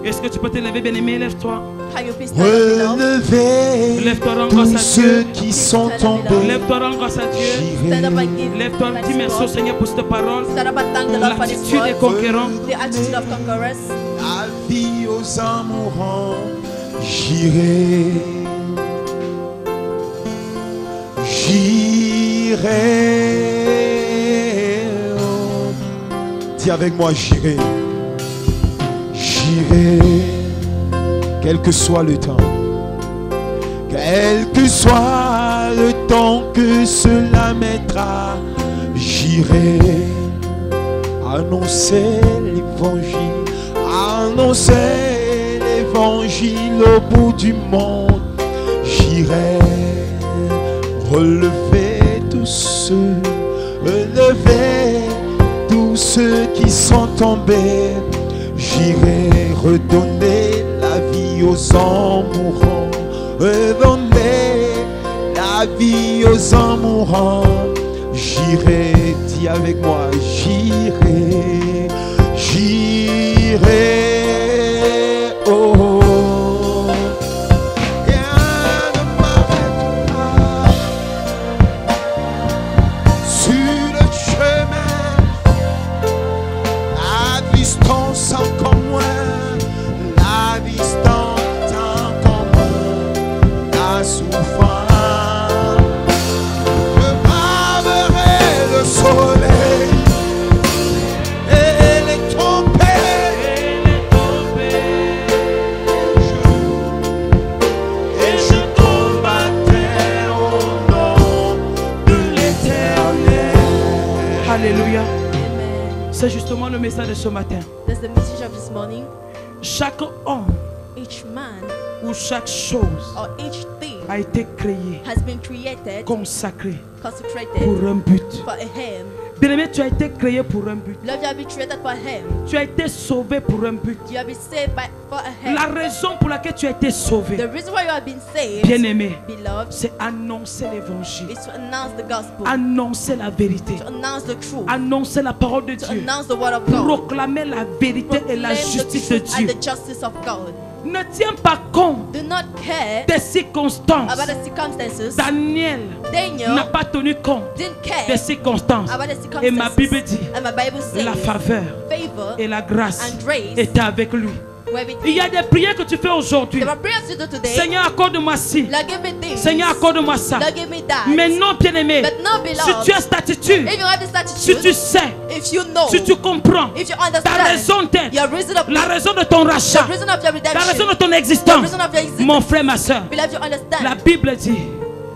Est-ce que tu peux te lever, bien-aimé? Lève-toi. Can you please stand up, beloved? relever Lève-toi, rends grâce tous à ceux Dieu. qui sont Stand up, tombés, Lève-toi, rends grâce à Dieu. Stand up j'irai and give Lève-toi, thanks dis to merci au God. Seigneur pour cette parole. Stand up and thank the Lord for this L'attitude des word. conquérants. The attitude of conquerors. la vie aux âmes mourants, j'irai, oh. Dis avec moi, j'irai, j'irai, quel que soit le temps, quel que soit le temps que cela mettra, j'irai annoncer l'évangile, annoncer l'évangile au bout du monde, j'irai relevez tous ceux qui sont tombés. J'irai redonner la vie aux hommes mourants, redonner la vie aux hommes mourants. J'irai, dis avec moi, j'irai, oh, oh. Rien ne m'arrêtera sur le chemin. La distance encore moins, la distance encore moins, la souffrance. Le soleil et les tempêtes, et je combattrai au nom de l'Éternel. Alléluia. Amen. C'est justement le message de ce matin. That's the message of this morning. Chaque homme Each man ou chaque chose or each thing a été créé, has been created, consacré consecrated pour un but. for a him. Bien-aimé, tu as été créé pour un but. Love, you have been created for him. Tu as été sauvé pour un but. You have been saved for a him. La raison pour laquelle tu as été sauvé, The reason why you have been saved, bien-aimé, beloved, c'est annoncer l'évangile, is to announce the gospel, annoncer la vérité, to announce the truth, annoncer la parole de to Dieu, announce the word of God, proclamer la vérité et la proclaim the justice de truth and Dieu. the justice of God. Ne tiens pas compte Do not care des circonstances. about the circumstances. Daniel Daniel n'a pas tenu compte didn't des care circonstances. about the circumstances. Et ma Bible dit, and my Bible says la faveur favor et la grâce and grace étaient avec lui. were with Il y a him. des prières que tu fais aujourd'hui. There are prayers to do today. Seigneur, accorde-moi ci. Lord, give me this. Seigneur, accorde-moi ça. Lord, give me that. Mais non, bien-aimé, But no, si beloved, tu as cette attitude, if you have this si attitude, tu sais, if you know, si tu comprends, if you ta understand, raison d'être, your reason of la raison de ton the rachat, reason of your la raison redemption, de ton the existence, reason of your existence, mon frère, ma soeur, beloved, you understand. la Bible dit,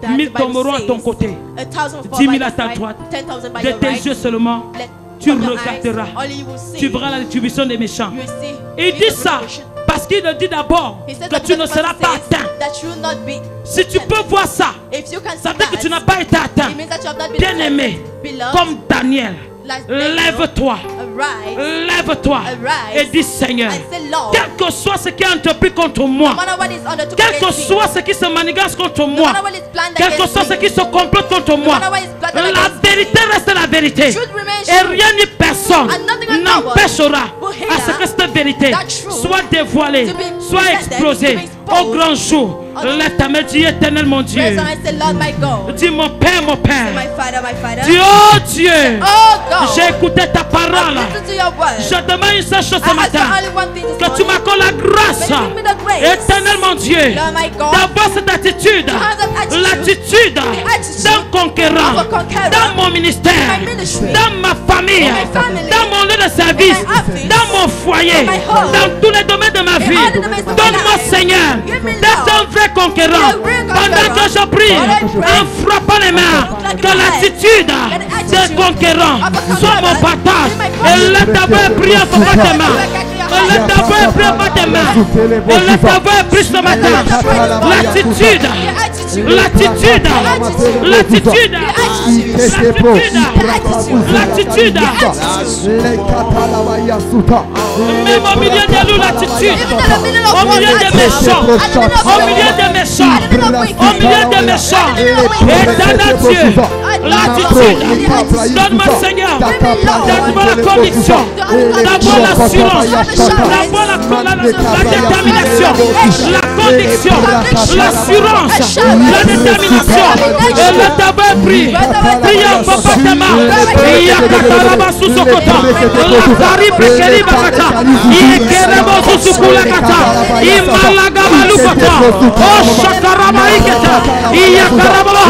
that the 1000 Bible tomberont à ton says, côté, 1,000 fall 10 000 by à your ta side, droite, 10,000 by de your tes right. yeux seulement, Let tu from your eyes, regarderas, only you will see. tu verras la rétribution des méchants. You will see. Il dit ça Retribution. parce qu'il te dit d'abord He said que that tu ne because seras he pas says atteint. that you will not be Si tu peux voir ça, if you can ça see veut dire que tu n'as that, pas été atteint. it means that you have not been Bien-aimé, affected. Beloved, comme Daniel, like Daniel, lève-toi, arise, lève-toi arise, et dis Seigneur, and say, Lord, quel que soit ce qui est entrepris contre moi, no matter what is undertook quel que against me, soit ce qui se manigance contre no moi, matter what is planned quel que against soit ce me, qui se complote contre no moi, matter what is planned la against me, vérité reste la vérité. truth remains Et true. rien ni personne And nothing and no one n'empêchera will hinder à ce que cette vérité that truth soit dévoilée, to be soit presented, explosée to be exposed au grand jour. on- Lève ta main, dis éternel mon Dieu. Praise and I say, Lord, my God, Dis mon Père, mon say, Père. my Father, Dis oh Dieu, oh God, j'ai écouté ta parole. listen to your word. Je demande une seule chose ce I ask matin. you only one thing this Que tu morning. m'accordes la grâce, May you give me the grace, éternel mon Dieu, Lord, my God, d'avoir cette attitude, have that attitude, l'attitude attitude d'un conquérant, of a conqueror, dans mon ministère, in my ministry, dans ma famille, in my family, dans mon lieu de service, in my office, dans mon foyer, in my home, dans tous les domaines de ma in vie. all the domains of my Donne-moi, life. Seigneur, Give me, d'être Lord, un vrai conquérant. be a real Pendant conqueror. que je prie, While I pray, en frappant les mains, like que my l'attitude that d'un attitude conquérant of a soit mon conqueror partage. be my Et portion. lève ta voix et prie en frappant tes mains. Et lève ta voix et prie en frappant tes mains. Et lève ta voix et prie ce matin. L'attitude, l'attitude, l'attitude, l'attitude, même au milieu de nous, l'attitude, au milieu des méchants, au milieu des méchants, au milieu des méchants, éternel Dieu, l'attitude, donne-moi Seigneur, donne-moi la conviction, donne-moi l'assurance, donne-moi la détermination, la conviction, l'assurance, la détermination, et le tabac prie, prie en papa tema, il y a Kataraba sous Sokota, la Caribre Keribakata, il est Kerebo sous Sukulakata, il Malagabalukata, oh Shakaraba Iketa, il y a Karababa,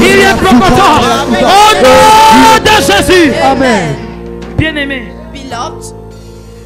il y a Krokota, au nom de Jésus. Amen. Bien-aimé, Beloved,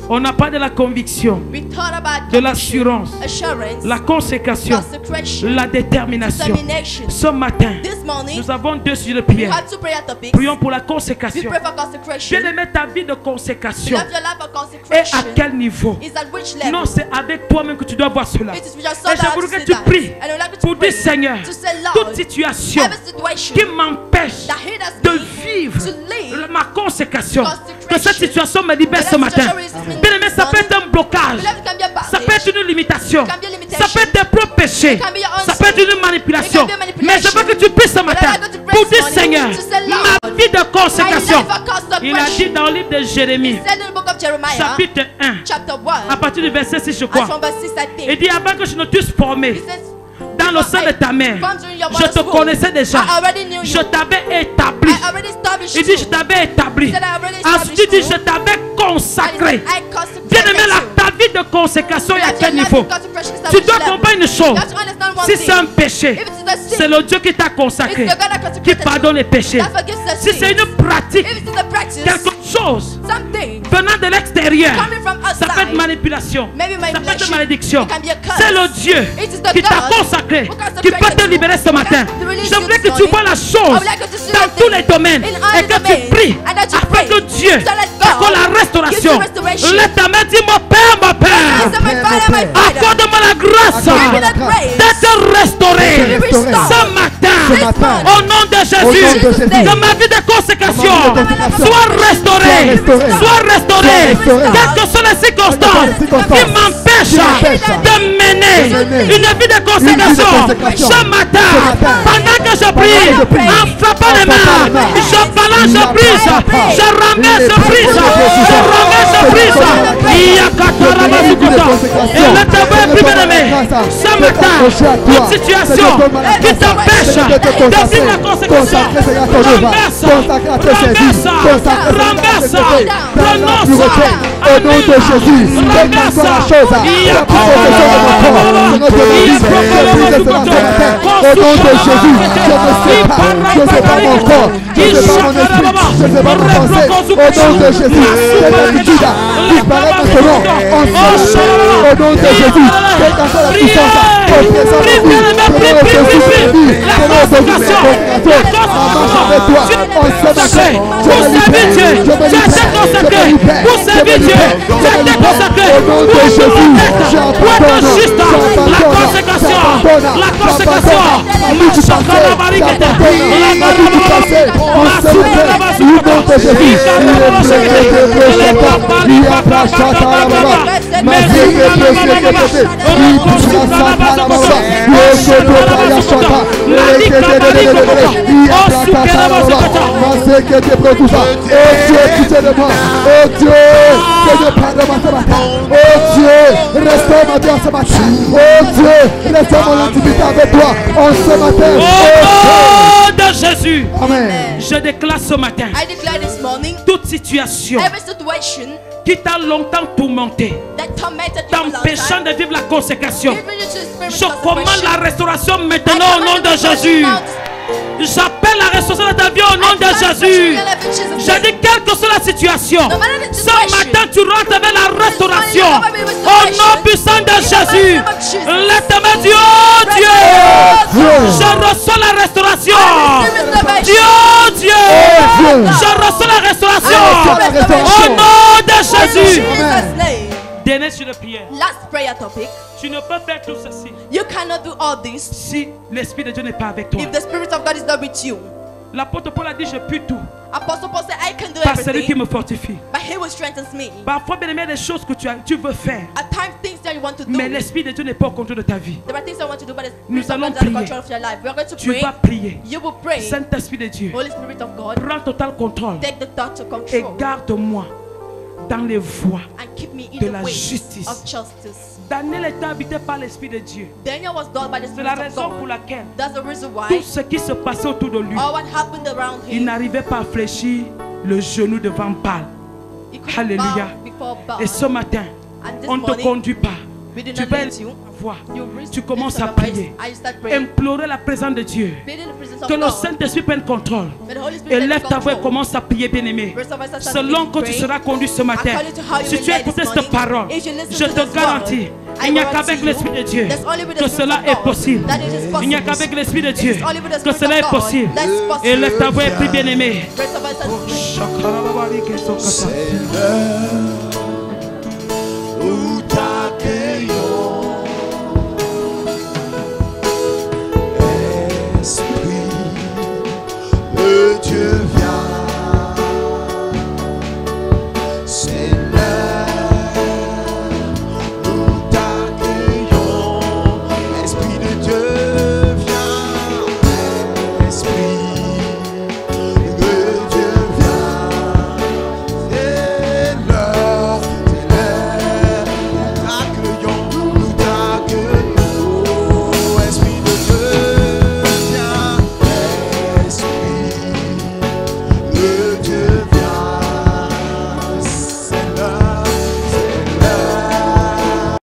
On a parlé de la conviction, We thought about de l'assurance, assurance, la consécration, consecration, la détermination. determination. Ce matin, This morning, nous avons 2 sujets de we prière. had 2 prayer topics. Prions pour la We consécration. pray for consecration. Bien aimé, ta vie de consécration. Love your life for Et à consecration. quel niveau? Is at which level? Non, c'est avec toi-même que tu dois voir cela. It is with your Et soul that je you voudrais que see tu that. pries And I would like you pour to dire, pray Seigneur, to say, toute Lord, situation every situation qui m'empêche that hinders de me vivre to live ma consécration, consecration, que cette situation me libère that ce matin. situation is Bien aimé, ça peut être un blocage, Beloved, it can be a ça peut bondage. être une limitation, It can be a limitation. ça peut être tes propres péchés, It can be your own ça peut être sin. une manipulation. It can be a manipulation. Mais je veux que tu puisses ce matin I want to pray pour this dire, morning Seigneur, to say, ma Lord, vie de consécration. my life of consecration. Il a dit dans le livre de Jérémie, He said in the book of Jeremiah, chapitre 1, chapter 1, à partir du verset 6, je and crois. from verse 6, I Il think. dit, avant que je ne t'eusse formé He says, dans le sein de ta mère, je te connaissais déjà. I already knew Je you. t'avais établi. I already established Il dit, je you. t'avais établi. He said, I already Ensuite, il dit, established je t'avais consacré. I consecrated Bien aimé, you. ta vie de consécration est à That quel your life niveau? of consecration is at Tu which dois level? comprendre une chose. You have to understand one Si thing. c'est un péché, If it is a sin, c'est le Dieu qui t'a consacré, it's the God that qui consecrated pardonne les you, péchés. that forgives the Si c'est sins. une pratique, If it is a practice, quelque chose something venant de l'extérieur, coming from ça peut être outside, manipulation, maybe ça peut être manipulation, malédiction. it can be a curse. C'est le Dieu It is the qui t'a God consacré, who consecrated qui peut te you, libérer ce who matin. can release Je you voudrais this que tu morning. vois la I chose would like you to see dans the tous thing les domaines in all et the que tu domains, pries and that you afin pray, que Dieu so that God accorde la restauration. gives you restoration. Lève ta main, dis mon Père, mon I Père, said, my Father, my Father, accorde-moi la grâce give me that grace d'être restauré to be restored. ce matin. This morning. Au nom de Jésus, Au nom de Jésus. que ma vie de consécration Au nom de consécration. soit restaurée, soit restaurée, quelles que soient les circonstances qui m'empêchent de mener une vie de consécration. Ce matin, pendant que je prie, en frappant les mains, je balance, je brise, je ramène, je brise, je ramène, je brise. Il y a et le témoin est plus bien-aimé. Ce matin, toute situation qui t'empêche de vivre la consécration, renverse, prononce au nom de Jésus, fais encore la chose. La proposition de mon corps, Seigneur, je me dis, je brise cela ce matin. Au nom de Jésus, je me sépare mon corps, je sépare mon esprit, je sépare mon pensée. Au nom de Jésus, cette habitude disparaît maintenant. Au nom de Jésus, fais encore la puissance. Au présent de vie, Seigneur, je suis servi. Seigneur, je suis servi. En marche avec toi, en ce matin, je me libère, je me libère. Pour servir Dieu, tu es consacré. Au nom de Jésus, j'abandonne, la consécration, la consécration, la vie du passé, j'abandonne la vie du passé, en ce matin, au nom de Jésus, il est prêté de prochainement, il y a pas chata la baba, ma vie est prêtée, il poussera sa la baba, il se doit y a chata, il y a plata la baba, ma vie qui est prêtée, oh Dieu, qui te demande, oh Dieu, que je pardonne ce matin, oh Dieu, restaure ma vie ce matin, oh Dieu, restaure mon intimité avec toi, en ce matin, au nom de Jésus. Amen. Je déclare ce matin, I declare this morning, toute situation every situation qui t'a longtemps tourmenté, that tormented you for a long t'empêchant time, de vivre la consécration, giving you to experience je commande consecration. la restauration I maintenant au nom command de the Jésus. now. J'appelle la restauration de ta vie au nom de Jésus. Je dis quelle que soit la situation, ce matin tu rentres avec la restauration. Au nom puissant de Jésus, l'éternel Dieu, oh Dieu, je reçois la restauration. Dieu, Dieu, je reçois la restauration. Au nom de Jésus. Dernier sur le prière. Last prayer topic. Tu ne peux faire tout ceci You cannot do all this si l'Esprit de Dieu n'est pas avec toi. if the Spirit of God is not with you. L'apôtre Paul a dit, je puis tout Apostle Paul said, I can do par celui qui everything, me fortifie. but He will strengthen me. Parfois, bien aimé, des choses que tu veux faire, At times, things that you want to do, mais l'Esprit de Dieu n'est pas au contrôle de ta vie. there are things I want to do, but the Nous Spirit of allons God is in prier. control of your life. We are going to Tu pray. vas prier. You will pray. Saint-Esprit de Dieu, Holy Spirit of God, prends total contrôle take the thought to et control garde-moi dans les voies. and keep me in de the la ways justice. of justice. Daniel était habité par l'Esprit de Dieu. Daniel was done by the C'est la Spirit of raison pour God. laquelle That's the reason tout why ce qui se passait autour de lui, all what happened around il him, n'arrivait pas à fléchir le genou devant Baal. he couldn't Alléluia. bow before Et God. ce matin, And this on ne te morning, conduit pas. we did Tu not vas lead you. voix, You raise- tu commences lift à up your voice, prier. and you start praying. Implorer la présence de Dieu. Pleading the presence of Que le God. Saint-Esprit prenne contrôle. May the Holy Spirit Et take lève ta voix et control. commence à prier, bien-aimé. Raise your voice and start Selon que tu praying. seras conduit ce matin, According to how you si will tu led écoutes this cette morning, parole, if you listen je to te this garantis, word, il n'y a I qu'avec guarantee l'Esprit de Dieu you, there's only with the que Spirit cela of est God possible. that it is Il n'y a possible. qu'avec l'Esprit de It Dieu is only with the que Spirit cela of est God possible. that is possible. Et lève ta voix et prie, bien-aimé. Raise your voice and C'est l'heure où